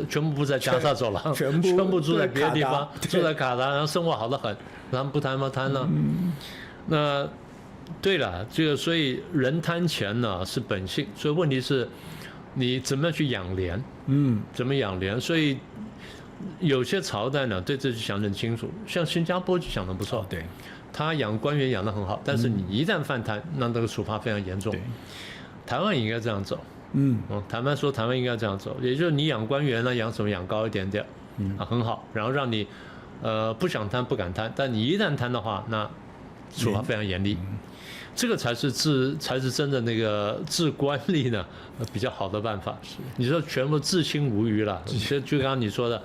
加沙走廊，全部住在别的地方，住在卡达，然后生活好得很，他们不贪吗？贪呢？那对了，这个所以人贪钱呢是本性，所以问题是你怎么样去养廉？怎么养廉？所以有些朝代呢对这就想得很清楚，像新加坡就想得不错，对，他养官员养得很好，但是你一旦犯贪，那这个处罚非常严重。台湾也应该这样走，台湾应该这样走，也就是你养官员呢，养什么养高一点点，很好，然后让你不想贪不敢贪，但你一旦贪的话，那处罚非常严厉，这个才是真的那个治官吏呢比较好的办法。你说全部治清无虞了，就刚刚你说的，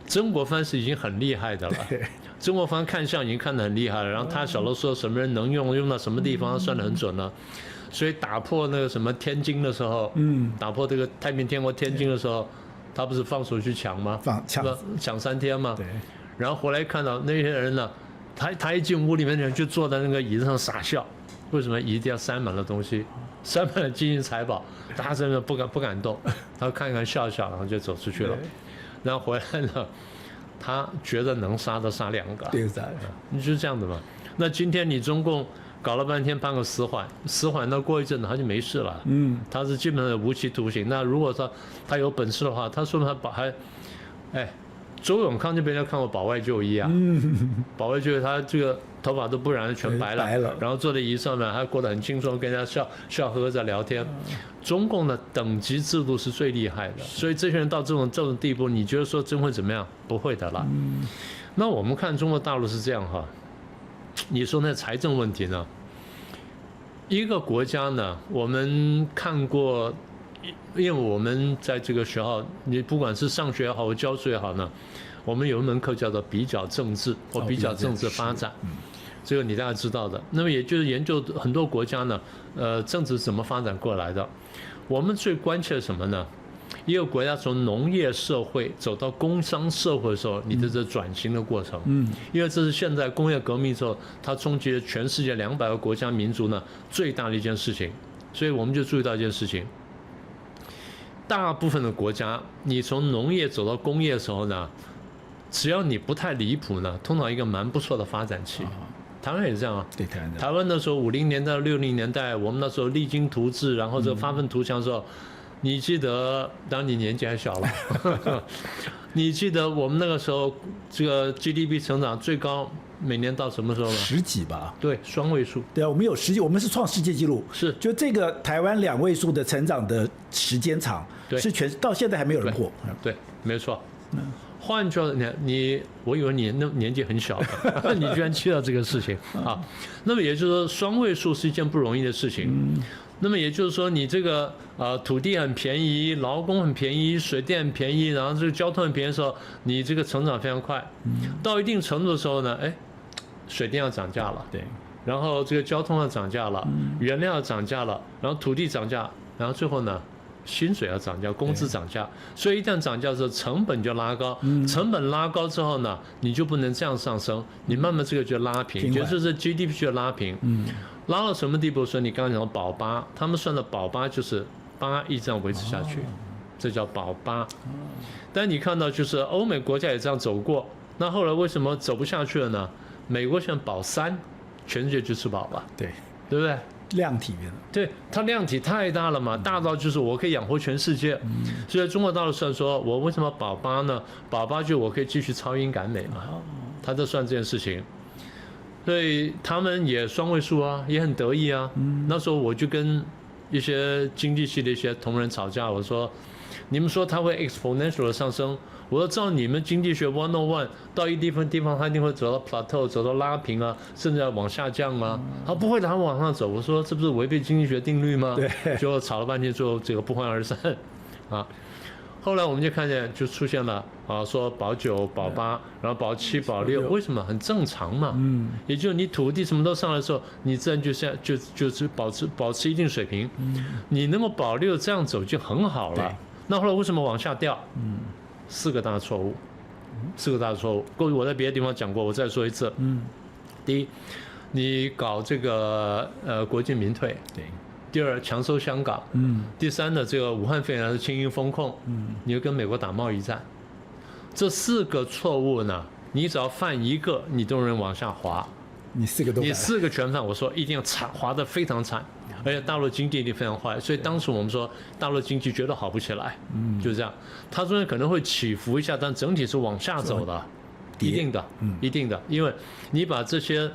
曾国藩是已经很厉害的了。曾国藩看相已经看得很厉害了，然后他小的时候什么人能用到什么地方，他算得很准了。所以打破那个什么天津的时候，打破这个太平天国天津的时候，他不是放手去抢吗？抢3天嘛。对。然后回来看到那些人呢，他一进屋里面就坐在那个椅子上傻笑。为什么一定要塞满了东西，塞满了金银财宝？大家真的不敢动。他看看笑笑，然后就走出去了。然后回来呢，他觉得能杀的杀2个。对，你就是这样的嘛。那今天你中共搞了半天判个死缓到过一阵子他就没事了。他是基本上无期徒刑。那如果他有本事的话，他说明他周永康就被人家看过保外就医啊。保外就医他这个头发都不染全白了，然后坐在椅子上面还过得很轻松，跟人家笑呵呵在聊天。中共的等级制度是最厉害的，所以这些人到这种地步，你觉得说真会怎么样？不会的啦。那我们看中国大陆是这样哈。你说那财政问题呢？一个国家呢，我们看过，因为我们在这个学校，你不管是上学也好，或教书也好呢，我们有一门课叫做比较政治或比较政治发展，这个你大概知道的。那么也就是研究很多国家呢，政治怎么发展过来的。我们最关切的什么呢？一个国家从农业社会走到工商社会的时候，你的这转型的过程，因为这是现在工业革命之后，它冲击了全世界200个国家民族呢最大的一件事情，所以我们就注意到一件事情：大部分的国家，你从农业走到工业的时候呢，只要你不太离谱呢，通常一个蛮不错的发展期。台湾也是这样啊，对，台湾那时候50年代、60年代，我们那时候励精图治，然后这个发愤图强的时候。你记得，当你年纪还小了，你记得我们那个时候这个 GDP 成长最高，每年到什么时候呢？10几吧。对，双位数。对啊，我们有10几，我们是创世界纪录。是，就这个台湾2位数的成长的时间长，是到现在还没有人破。对，没错。换句话说，我以为你那年纪很小的，你居然知道这个事情啊？那么也就是说，双位数是一件不容易的事情。那么也就是说，你这个土地很便宜，劳工很便宜，水电很便宜，然后这个交通很便宜的时候，你这个成长非常快。到一定程度的时候呢，水电要涨价了，对，然后这个交通要涨价了，原料要涨价了，然后土地涨价，然后最后呢，薪水要涨价，工资涨价，所以一旦涨价的时候，成本就拉高，成本拉高之后呢，你就不能这样上升，你慢慢这个就拉平，就是 GDP 就拉平。拉到什么地步？说你刚刚讲的保8，他们算的保8就是8一直这样维持下去，这叫保8。但你看到就是欧美国家也这样走过，那后来为什么走不下去了呢？美国现在保3，全世界就吃饱了，对不对？量体变了，对，它量体太大了嘛，大到就是我可以养活全世界。所以中国大陆算说，我为什么保8呢？保8就我可以继续超英赶美嘛，他在算这件事情。所以他们也双位数啊，也很得意啊。那时候我就跟一些经济系的一些同仁吵架，我说：“你们说它会 exponential 的上升，我说照你们经济学101，到一地方它一定会走到 plateau， 走到拉平啊，甚至要往下降啊。它不会它往上走。我说这不是违背经济学定律吗？对，就吵了半天，最后这个不欢而散啊。后来我们就看见就出现了说保9、保8，然后保7、保6，为什么？很正常嘛。也就是你土地什么都上来的时候，你自然就是保持一定水平。你能够保6这样走就很好了。那后来为什么往下掉？4个大错误，4个大错误。过去我在别的地方讲过，我再说一次。第一，你搞这个国进民退。对。第二，强收香港。第三呢，这个武汉肺炎的轻易风控。你又跟美国打贸易战。这4个错误呢，你只要犯一个，你都能往下滑。你4个都。你4个全犯，我说一定要滑得非常惨，而且大陆经济一定非常坏，所以当时我们说大陆经济绝对好不起来。就是这样，它中间可能会起伏一下，但整体是往下走的，一定的，一定的，因为你把这些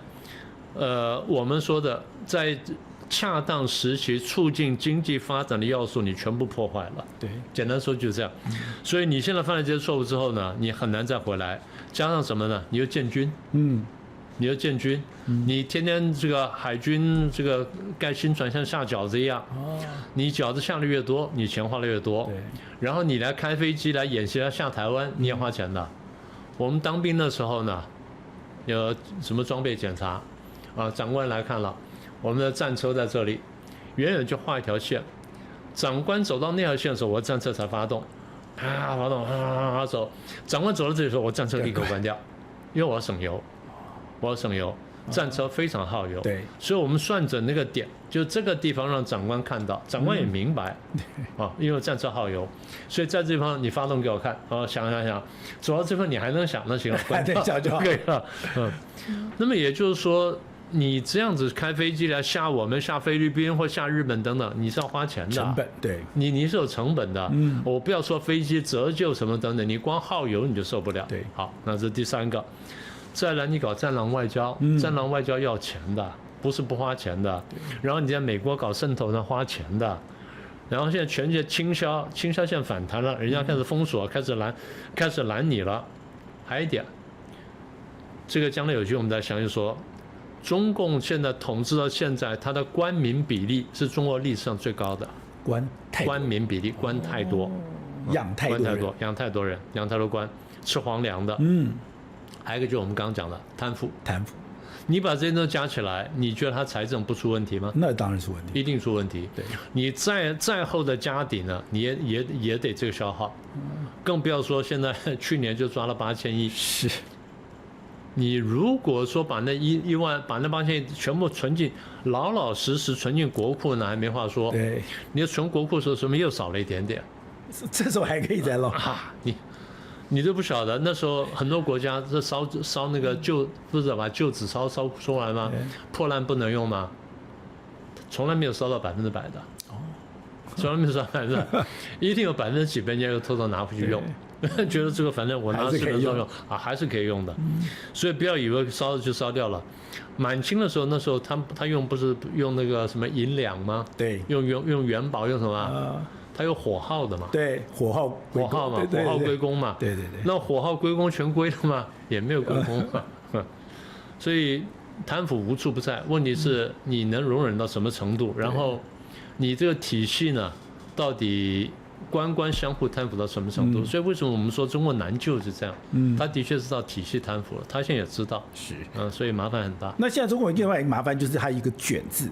我们说的在恰当时期促进经济发展的要素，你全部破坏了。对，简单说就是这样。所以你现在犯了这些错误之后呢，你很难再回来。加上什么呢？你又建军，你又建军，你天天这个海军这个盖新船像下饺子一样。你饺子下的越多，你钱花的越多。然后你来开飞机来演习来下台湾，你也花钱的。我们当兵的时候呢，有什么装备检查长官来看了。我们的战车在这里，远远就画一条线。长官走到那条线的时候，我战车才发动，发动，走。长官走到这里的时候，我战车立刻关掉，因为我要省油，战车非常耗油。对，所以我们算准那个点，就这个地方让长官看到，长官也明白，因为战车耗油，所以在这地方你发动给我看，想，走到这份你还能想，那行了，关掉就可以了。那么也就是说。你这样子开飞机来下我们下菲律宾或下日本等等，你是要花钱的，成本对，你是有成本的。我不要说飞机折旧什么等等，你光耗油你就受不了。对，好，那这第3个。再来，你搞战狼外交，战狼外交要钱的，不是不花钱的。然后你在美国搞渗透，那花钱的。然后现在全世界倾销现在反弹了，人家开始封锁，开始拦你了。还有一点，这个将来有机会我们再详细说。中共现在统治到现在，它的官民比例是中国历史上最高的。官民比例，官太多，养太多人，养太多官，吃皇粮的。还有一个就是我们刚刚讲的贪腐。你把这些都加起来，你觉得他财政不出问题吗？那当然是问题，一定出问题。对，你再厚的家底呢，你也得这个消耗，更不要说现在去年就抓了8000亿。是。你如果说把那1万，把那8000亿全部存进，老老实实存进国库呢，还没话说。对，你要存国库的时候，说明又少了一点点。这时候还可以再捞你都不晓得，那时候很多国家这烧那个不是把旧纸烧出来吗？破烂不能用吗？从来没有烧到100%的。从来没有烧100%，一定有几分钱又偷偷拿回去用。觉得这个反正我拿4分钟用还是可以用的，所以不要以为烧了就烧掉了。满清的时候，那时候他不是用那个什么银两吗？对，用元宝用什么？他有火耗的嘛？对，火耗嘛，火耗归公嘛？对。那火耗归公全归了吗？也没有归公嘛。所以贪腐无处不在，问题是你能容忍到什么程度？然后你这个体系呢，到底？官相互贪腐到什么程度？所以为什么我们说中国难救是这样？他的确是到体系贪腐了，他现在也知道，所以麻烦很大。那现在中国另外一个麻烦就是它一个卷字，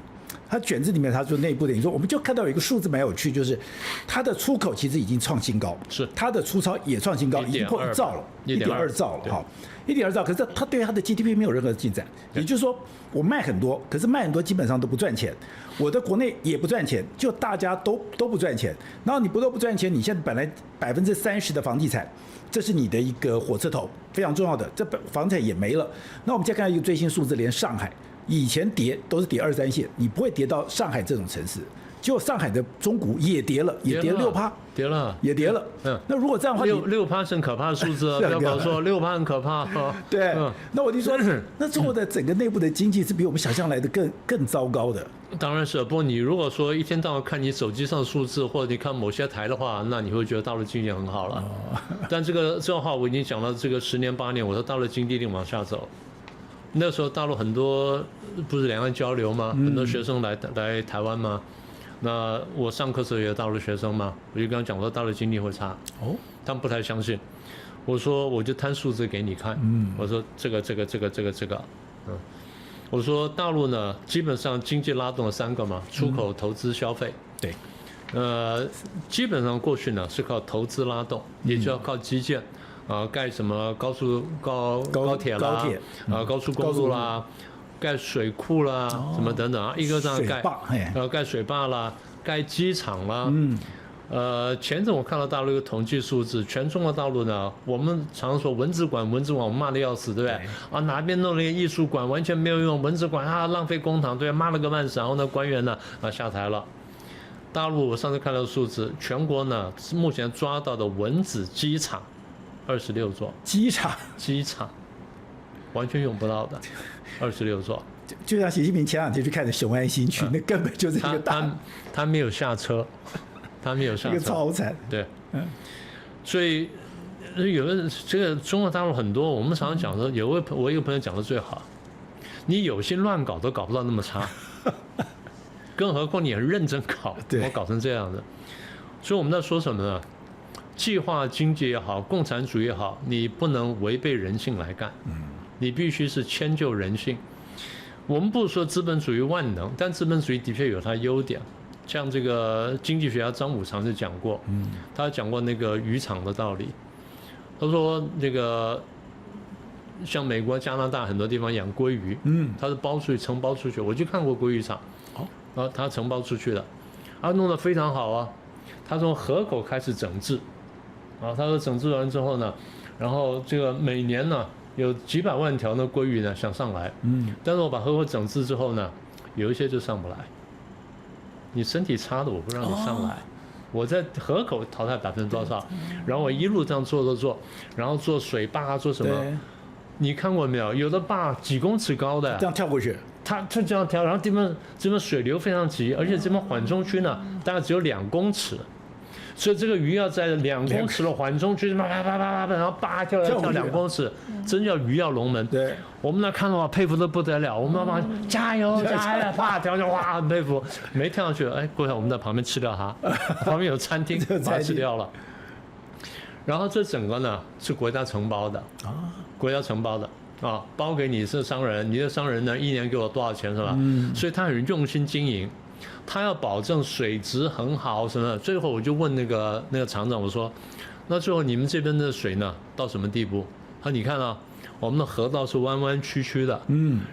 它卷字里面它说内部的，你说我们就看到有一个数字蛮有趣，就是它的出口其实已经创新高，是它的出超也创新高，已经破1兆了，1.2兆了，好，1.2兆，可是它对它的 GDP 没有任何进展，也就是说我卖很多，可是卖很多基本上都不赚钱，我的国内也不赚钱，就大家都不赚钱，然后你都不赚钱，你现在本来30%的房地产，这是你的一个火车头，非常重要的，这房产也没了。那我们再看一个最新数字，连上海以前跌都是跌2、3线，你不会跌到上海这种城市。结果上海的中股也跌了，也跌了6%，也跌了。那如果这样的话，6%是很可怕的数字啊！不要搞说6%很可怕。对，那我就说，那中国的整个内部的经济是比我们想象来的更糟糕的。当然是，不过你如果说一天到晚看你手机上的数字，或者你看某些台的话，那你会觉得大陆经济很好了。但这话我已经讲了，这个10年8年，我说大陆经济一定往下走。那时候大陆很多不是两岸交流吗？很多学生来台湾吗？那我上课时候也有大陆学生嘛，我就跟他讲说大陆经济会差，他们不太相信。我说我就摊数字给你看，我说这个，我说大陆呢基本上经济拉动了3个嘛，出口、投资、消费。对，基本上过去呢是靠投资拉动，也就要靠基建，盖什么高铁啦，高速公路啦，盖水库啦，什么等等啊，一个这样盖，盖水坝啦，盖机场啦。前阵我看到大陆一个统计数字，全中国大陆呢，我们常说文字馆，我们骂得要死，对不对？哪边弄了一个艺术馆，完全没有用，文字馆浪费公帑，对，骂了个半死，然后呢，官员呢下台了。大陆我上次看到数字，全国呢目前抓到的文字机场26座，机场完全用不到的26座。就像习近平前2天去看的雄安新区，那根本就是一个他没有下车。一个超惨，对，所以有的这个中国大陆很多，我们常常讲说，我一个朋友讲的最好，你有心乱搞都搞不到那么差，更何况你很认真搞，我搞成这样的。所以我们在说什么呢？计划经济也好，共产主义也好，你不能违背人性来干，你必须是迁就人性。我们不说资本主义万能，但资本主义的确有它优点。像这个经济学家张五常就讲过，他讲过那个渔场的道理。他说那个像美国、加拿大很多地方养鲑鱼，他是包出去、承包出去。我去看过鲑鱼场，他承包出去的，弄得非常好啊。他从河口开始整治，他说整治完之后呢，然后这个每年呢有几百万条的鲑鱼呢想上来，但是我把河口整治之后呢，有一些就上不来。你身体差的我不让你上来，我在河口淘汰多少，然后我一路这样做，然后做水坝做什么？你看过没有？有的坝几公尺高的，这样跳过去，它这样跳，然后这边水流非常急，而且这边缓冲区呢大概只有2公尺，所以这个鱼要在2公尺的缓冲区，然后跳2公尺，真叫鱼跃龙门。对，我们那看到佩服得不得了，我们要加油，啪跳上，哇，很佩服。没跳上去，过一会儿我们在旁边吃掉它，旁边有餐厅把它吃掉了。然后这整个呢是国家承包的国家承包的包给你是商人，你的商人呢1年给我多少钱是吧？所以他很用心经营。他要保证水质很好什么的，最后我就问那个厂长，我说，那最后你们这边的水呢到什么地步？他说你看啊，我们的河道是弯弯曲曲的，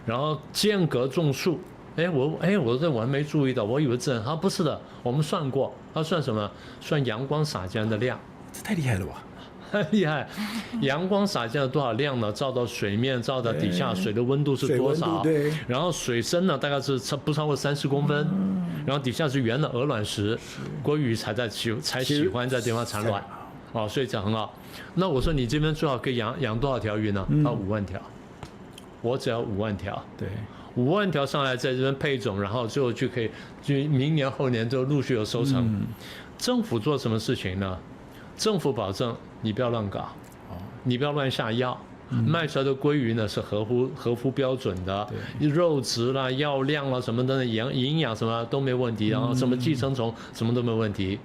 然后间隔种树，我还没注意到，我以为这，他不是的，我们算过，他算什么？算阳光洒进来的量，这太厉害了吧！很厉害，阳光洒进了多少量呢？照到水面，照到底下，水的温度是多少？对。然后水深呢，大概是不超过30公分，然后底下是圆的鹅卵石，鲑鱼才喜欢在地方产卵，所以这样很好。那我说你这边最好可以养多少条鱼呢？5万条，我只要5万条。对，5万条上来在这边配种，然后最后就明年后年就陆续有收成。政府做什么事情呢？政府保证你不要乱搞，你不要乱下药，卖出来的鲑鱼呢是合乎标准的，肉质啦、药量啦什么的，营养什么都没问题，然后什么寄生虫什么都没问题。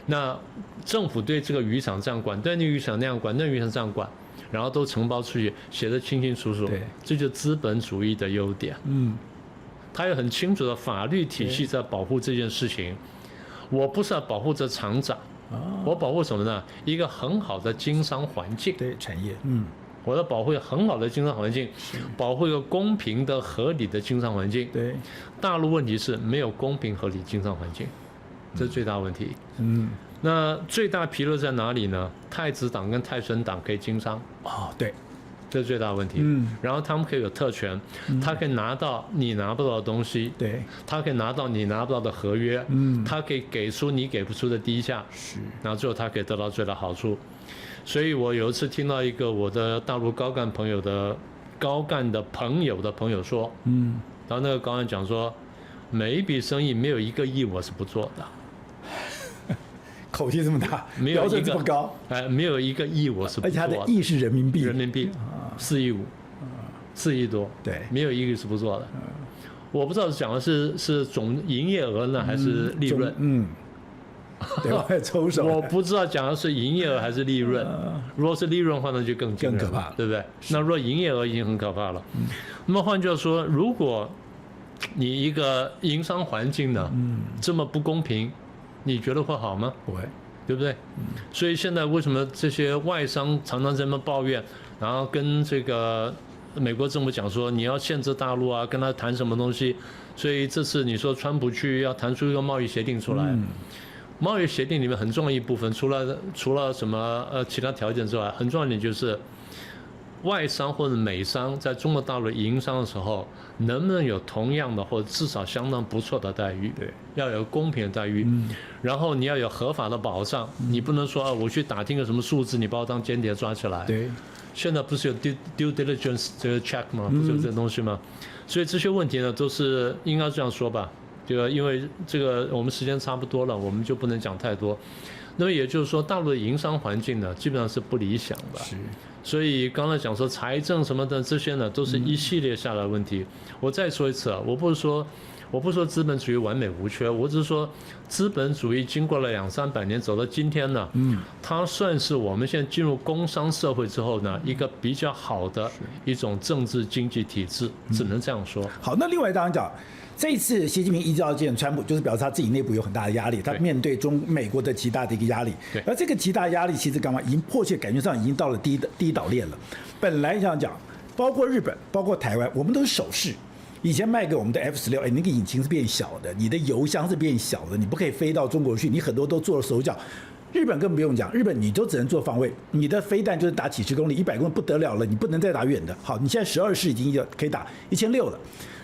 那政府对这个渔场这样管，对那渔场那样管，那渔场这样管，然后都承包出去，写得清清楚楚，这就是资本主义的优点。它有很清楚的法律体系在保护这件事情。我不是要保护这厂长。我保护什么呢？一个很好的经商环境，对产业，我要保护很好的经商环境，保护一个公平的、合理的经商环境。对，大陆问题是没有公平合理经商环境，这是最大问题。那最大纰漏在哪里呢？太子党跟太孙党可以经商。对。这是最大的问题。然后他们可以有特权，他可以拿到你拿不到的东西，对，他可以拿到你拿不到的合约，他可以给出你给不出的低价，然后最后他可以得到最大的好处。所以我有一次听到一个我的大陆高干的朋友的朋友说，然后那个高干讲说，每一笔生意没有1个亿我是不做的。口气这么大，标准这么高，没有1个亿我是不做的，而且它的亿是人民币4亿5，4亿多，对，没有1个是不做的。我不知道讲的是总营业额呢，还是利润？对吧？抽手。我不知道讲的是营业额还是利润。如果是利润的话，那就更可怕，对不对？那如果营业额已经很可怕了。那么换句话说，如果你一个营商环境呢，这么不公平，你觉得会好吗？不会，对不对？所以现在为什么这些外商常常这么抱怨，然后跟这个美国政府讲说你要限制大陆啊，跟他谈什么东西？所以这次你说川普去要谈出一个贸易协定出来，贸易协定里面很重要一部分，除了什么其他条件之外，很重要一点就是外商或者美商在中国大陆营商的时候，能不能有同样的或者至少相当不错的待遇？对，要有公平的待遇。然后你要有合法的保障，你不能说我去打听个什么数字，你把我当间谍抓起来。对，现在不是有 due diligence 这个 check 吗？不是有这东西吗？所以这些问题呢，都是应该这样说吧。就因为这个我们时间差不多了，我们就不能讲太多。那么也就是说，大陆的营商环境呢，基本上是不理想的。是。所以刚才讲说财政什么的这些呢，都是一系列下来的问题。我再说一次啊，我不是说资本主义完美无缺，我只是说资本主义经过了200-300年走到今天呢，它算是我们现在进入工商社会之后呢，一个比较好的一种政治经济体制，只能这样说。好，那另外当然讲。这一次，习近平一照见川普，就是表示他自己内部有很大的压力，他面对美国的极大的一个压力。而这个极大压力，其实已经迫切，感觉上已经到了第一岛链了。本来想讲，包括日本，包括台湾，我们都是手势。以前卖给我们的 F-16，那个引擎是变小的，你的油箱是变小的，你不可以飞到中国去，你很多都做了手脚。日本更不用讲，日本你就只能做防卫，你的飞弹就是打几十公里、100公里不得了了，你不能再打远的。好，你现在12式已经可以打1600了。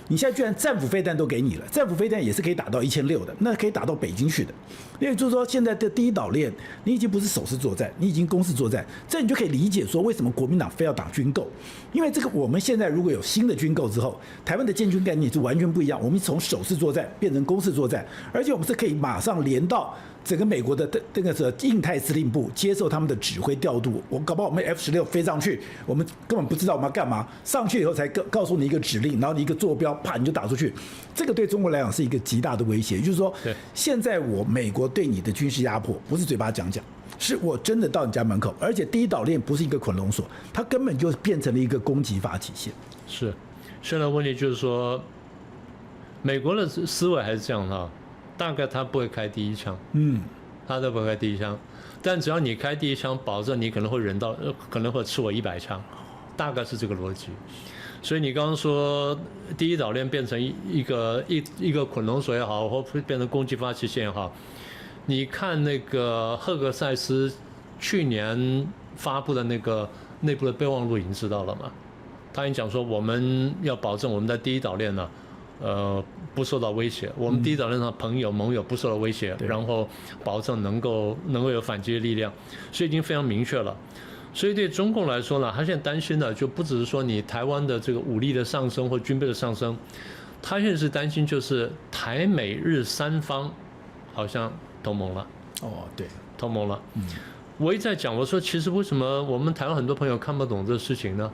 你现在居然战斧飞弹都给你了，战斧飞弹也是可以打到1600的，那可以打到北京去的。因为就是说，现在的第一岛链，你已经不是守势作战，你已经攻势作战，这你就可以理解说为什么国民党非要打军购。因为这个我们现在如果有新的军购之后，台湾的建军概念是完全不一样，我们从守势作战变成攻势作战，而且我们是可以马上连到整个美国的这个是印太司令部接受他们的指挥调度。我搞不好我们 F-16飞上去，我们根本不知道我们要干嘛，上去以后才告诉你一个指令，然后你一个坐标，啪你就打出去。这个对中国来讲是一个极大的威胁。也就是说，现在美国对你的军事压迫不是嘴巴讲讲，是我真的到你家门口，而且第一岛链不是一个捆龙锁，它根本就变成了一个攻击法体现。是，现在问题就是说，美国的思维还是这样的。大概他不会开第一枪，他都不会开第一枪，但只要你开第一枪，保证你可能会可能会吃我100枪，大概是这个逻辑。所以你刚刚说第一岛链变成一个捆龙锁也好，或变成攻击发起线也好，你看那个赫格塞斯去年发布的那个内部的备忘录已经知道了嘛？他已经讲说我们要保证我们在第一岛链呢。不受到威胁，我们第一岛链上朋友盟友不受到威胁，然后保证能够有反击的力量，所以已经非常明确了。所以对中共来说呢，他现在担心的就不只是说你台湾的这个武力的上升或军备的上升，他现在是担心就是台美日三方好像同盟了。对，同盟了。我一再讲，我说其实为什么我们台湾很多朋友看不懂这个事情呢？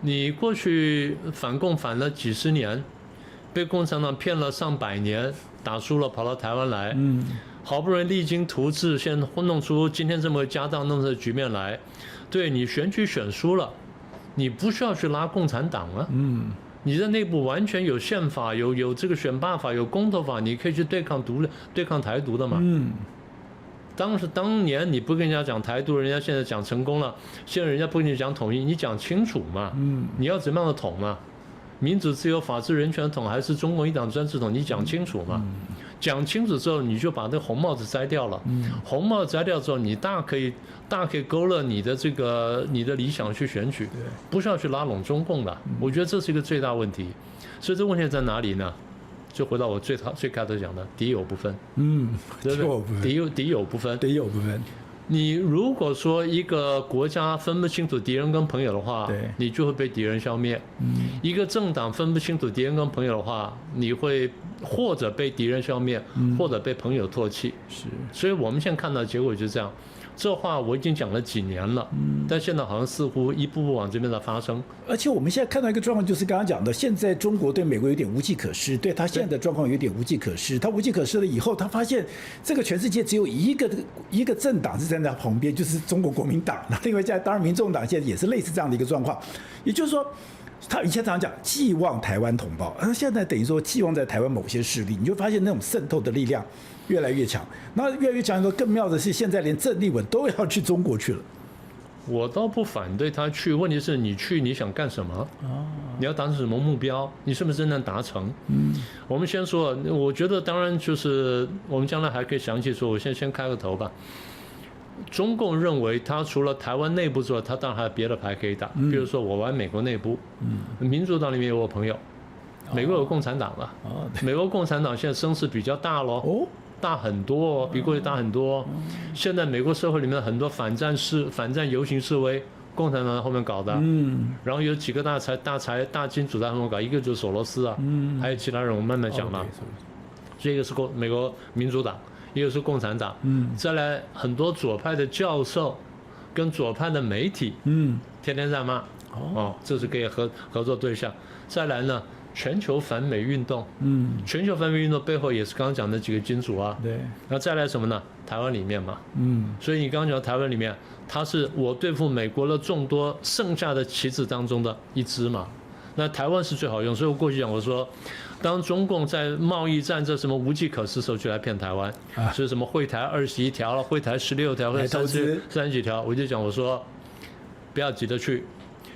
你过去反共反了几十年。被共产党骗了上百年，打输了跑到台湾来，好不容易励精图治，现在弄出今天这么家当弄的局面来。对，你选举选输了，你不需要去拉共产党啊，你在内部完全有宪法，有这个选罢法，有公投法，你可以去对抗台独的嘛。当年你不跟人家讲台独，人家现在讲成功了，现在人家不跟你讲统一，你讲清楚嘛，你要怎么样的统嘛？民主、自由、法治、人权统还是中共一党专制统？你讲清楚嘛？讲清楚之后，你就把那个红帽子摘掉了。红帽子摘掉之后，你大可以勾勒你的你的理想去选举，不需要去拉拢中共的。我觉得这是一个最大问题。所以这问题在哪里呢？就回到我最开始讲的敌友不分。对不对？敌友不分。你如果说一个国家分不清楚敌人跟朋友的话，你就会被敌人消灭。一个政党分不清楚敌人跟朋友的话，你会或者被敌人消灭，或者被朋友唾弃。是，所以我们现在看到的结果就是这样。这话我已经讲了几年了，但现在好像似乎一步步往这边在发生。而且我们现在看到一个状况，就是刚刚讲的，现在中国对美国有点无计可施，对他现在的状况有点无计可施。他无计可施了以后，他发现这个全世界只有一个政党是站在他旁边，就是中国国民党。那另外现在当然民众党现在也是类似这样的一个状况，也就是说。他以前常讲寄望台湾同胞，现在等于说寄望在台湾某些势力，你就发现那种渗透的力量越来越强。那越来越强，说更妙的是，现在连郑丽文都要去中国去了。我倒不反对他去，问题是你去你想干什么？你要达成什么目标？你是不是真正达成？我们先说，我觉得当然就是我们将来还可以详细说，我先开个头吧。中共认为他除了台湾内部之外，他当然还有别的牌可以打。比如说我玩美国内部，民主党里面有我朋友，美国有共产党了。美国共产党现在声势比较大咯，大很多，比过去大很多。现在美国社会里面很多反战游行示威，共产党在后面搞的。然后有几个大金主在后面搞，一个就是索罗斯啊，还有其他人我慢慢讲了。这个是美国民主党。一个是共产党，再来很多左派的教授跟左派的媒体，天天在骂，这是可以合作对象。再来呢，全球反美运动，全球反美运动背后也是刚刚讲的几个金主啊，对。那再来什么呢？台湾里面嘛，所以你刚刚讲台湾里面，它是我对付美国的众多剩下的棋子当中的一支嘛。那台湾是最好用，所以我过去讲我说。当中共在贸易战这什么无计可施的时候，就来骗台湾，是什么会台21条了，会台16条，或者30几条，我就讲我说，不要急着去，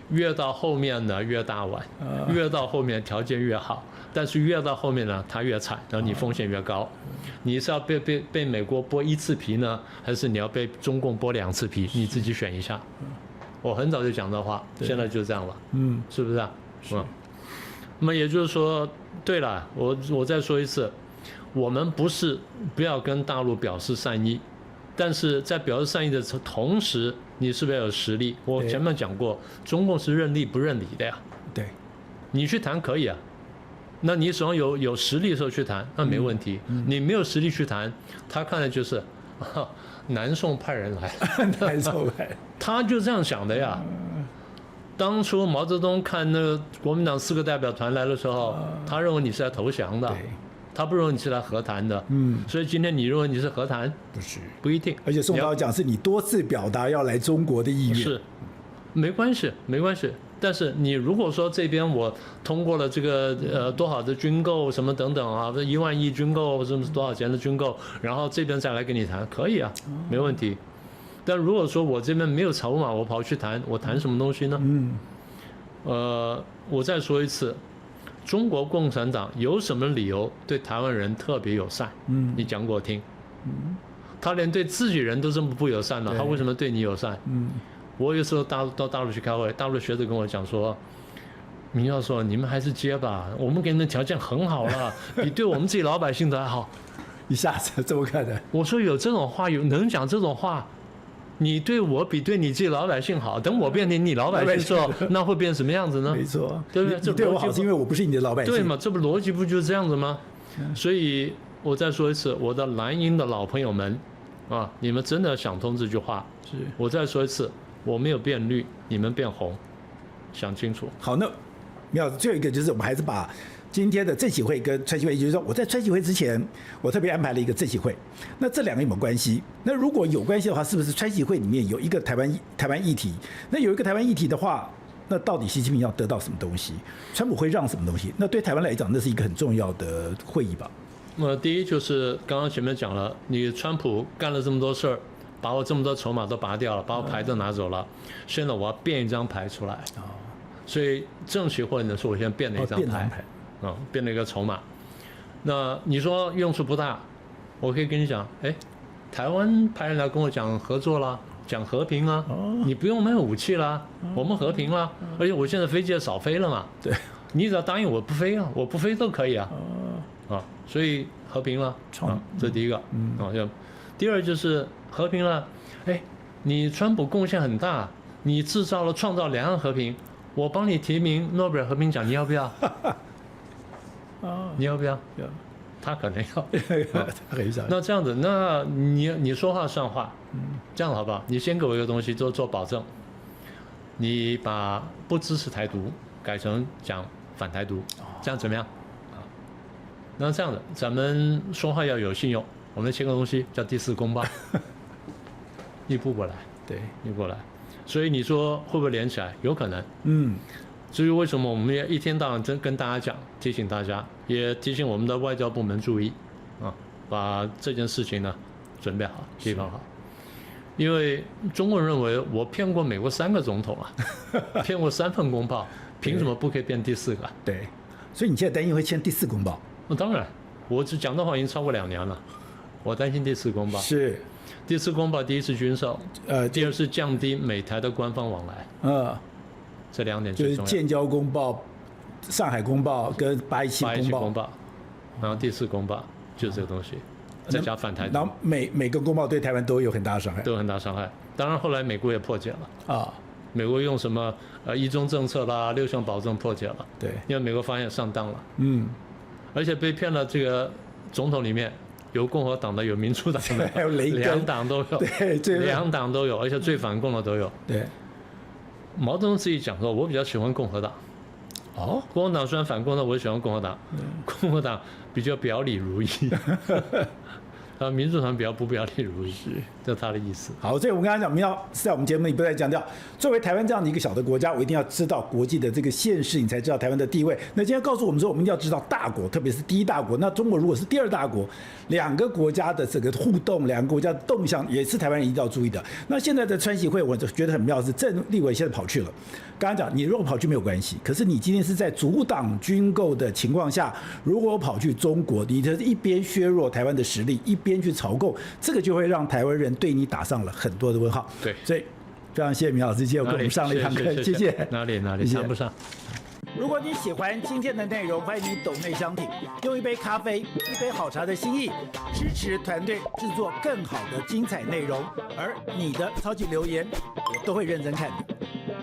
越到后面呢越大碗，越到后面条件越好，但是越到后面呢它越惨，然后你风险越高，你是要被美国剥1次皮呢，还是你要被中共剥2次皮？你自己选一下。我很早就讲这话，现在就这样了，是不是啊？那么也就是说，对了，我再说一次，我们不要跟大陆表示善意，但是在表示善意的同时，你是不是要有实力？我前面讲过，中共是认利不认理的呀。对，你去谈可以啊，那你手上有实力的时候去谈，那没问题。你没有实力去谈，他看的就是南宋派人来，南宋派，他就这样想的呀。当初毛泽东看那个国民党4个代表团来的时候，他认为你是来投降的，他不认为你是来和谈的。所以今天你认为你是和谈，不一定。而且宋涛讲是你多次表达要来中国的意愿，是，没关系。但是你如果说这边我通过了这个多少的军购什么等等啊，1万亿军购什么多少钱的军购，然后这边再来跟你谈，可以啊，没问题。但如果说我这边没有筹码，我跑去谈，我谈什么东西呢？我再说一次，中国共产党有什么理由对台湾人特别友善？你讲给我听。他连对自己人都这么不友善了，他为什么对你友善？我有时候到大陆去开会，大陆学者跟我讲说，明教授，你们还是接吧，我们给你们条件很好了，比对我们自己老百姓都还好。一下子这么看的？我说有这种话，能讲这种话？你对我比对你自己老百姓好，等我变成你老百姓之后，那会变什么样子呢？没错，对不对？你对我好是因为我不是你的老百姓，对嘛？这不逻辑不就是这样子吗？所以我再说一次，我的蓝营的老朋友们啊，你们真的想通这句话？是。我再说一次，我没有变绿，你们变红，想清楚。好，那最后一个就是我们还是把今天的政协会跟川协会，也就是说我在川协会之前，我特别安排了一个政协会。那这2个有没有关系？那如果有关系的话，是不是川协会里面有一个台湾议题？那有一个台湾议题的话，那到底习近平要得到什么东西？川普会让什么东西？那对台湾来讲，那是一个很重要的会议吧？第一就是刚刚前面讲了，你川普干了这么多事儿，把我这么多筹码都拔掉了，把我牌都拿走了，现在我要变一张牌出来。所以政协会呢，是我现在变了一张牌。变了一个筹码。那你说用处不大，我可以跟你讲，台湾派人来跟我讲合作啦，讲和平啊，你不用卖武器啦，我们和平啦，而且我现在飞机也少飞了嘛，对，你只要答应我不飞啊，我不飞都可以啊，所以和平了，这第一个，第二就是和平了，哎，你川普贡献很大，你创造两岸和平，我帮你提名诺贝尔和平奖，你要不要？你要不要？他可能要。那这样子，那你说话算话，这样好不好？你先给我一个东西做保证，你把不支持台独改成讲反台独，这样怎么样？那这样的，咱们说话要有信用。我们签个东西叫第四公报，一步过来，对，一步过来。所以你说会不会连起来？有可能。至于为什么我们也一天到晚跟大家讲，提醒大家，也提醒我们的外交部门注意，把这件事情呢准备好，计划好。因为中国人认为我骗过美国3个总统啊，骗过3份公报，凭什么不可以变第4个？对，所以你现在担心会签第4公报？当然，我只讲的话已经超过2年了。我担心第4公报是第4公报，第一是军售，第二是降低美台的官方往来，这2点最重要。就是建交公报、上海公报跟817公报，然后第4公报就是这个东西，再加反台独，然后每个公报对台湾都有很大的伤害，都有很大伤害。当然后来美国也破解了美国用什么一中政策啦、6项保证破解了，对，因为美国发现上当了，而且被骗了这个总统里面。有共和党的，有民主党的，还有雷根，2党都有，对，2党都有，而且最反共的都有。对，毛泽东自己讲说，我比较喜欢共和党。共和党虽然反共，但我也喜欢共和党。共和党比较表里如一，民主党比较不表里如一，这是他的意思。好，所以我们刚才讲，我们要在我们节目里不再强调，作为台湾这样的一个小的国家，我一定要知道国际的这个现实，你才知道台湾的地位。那今天告诉我们说，我们一定要知道大国，特别是第一大国。那中国如果是第2大国，2个国家的这个互动，2个国家的动向，也是台湾人一定要注意的。那现在的川习会，我就觉得很妙，是郑立委现在跑去了。刚刚讲，你如果跑去没有关系，可是你今天是在阻挡军购的情况下，如果跑去中国，你的一边削弱台湾的实力，一边去朝贡，这个就会让台湾人对你打上了很多的问号。对，所以非常谢谢米老师今天给我们上了一堂课，谢谢。哪里谈不上。如果你喜欢今天的内容，欢迎你斗内相挺，用一杯咖啡、一杯好茶的心意，支持团队制作更好的精彩内容。而你的超级留言，我都会认真看的。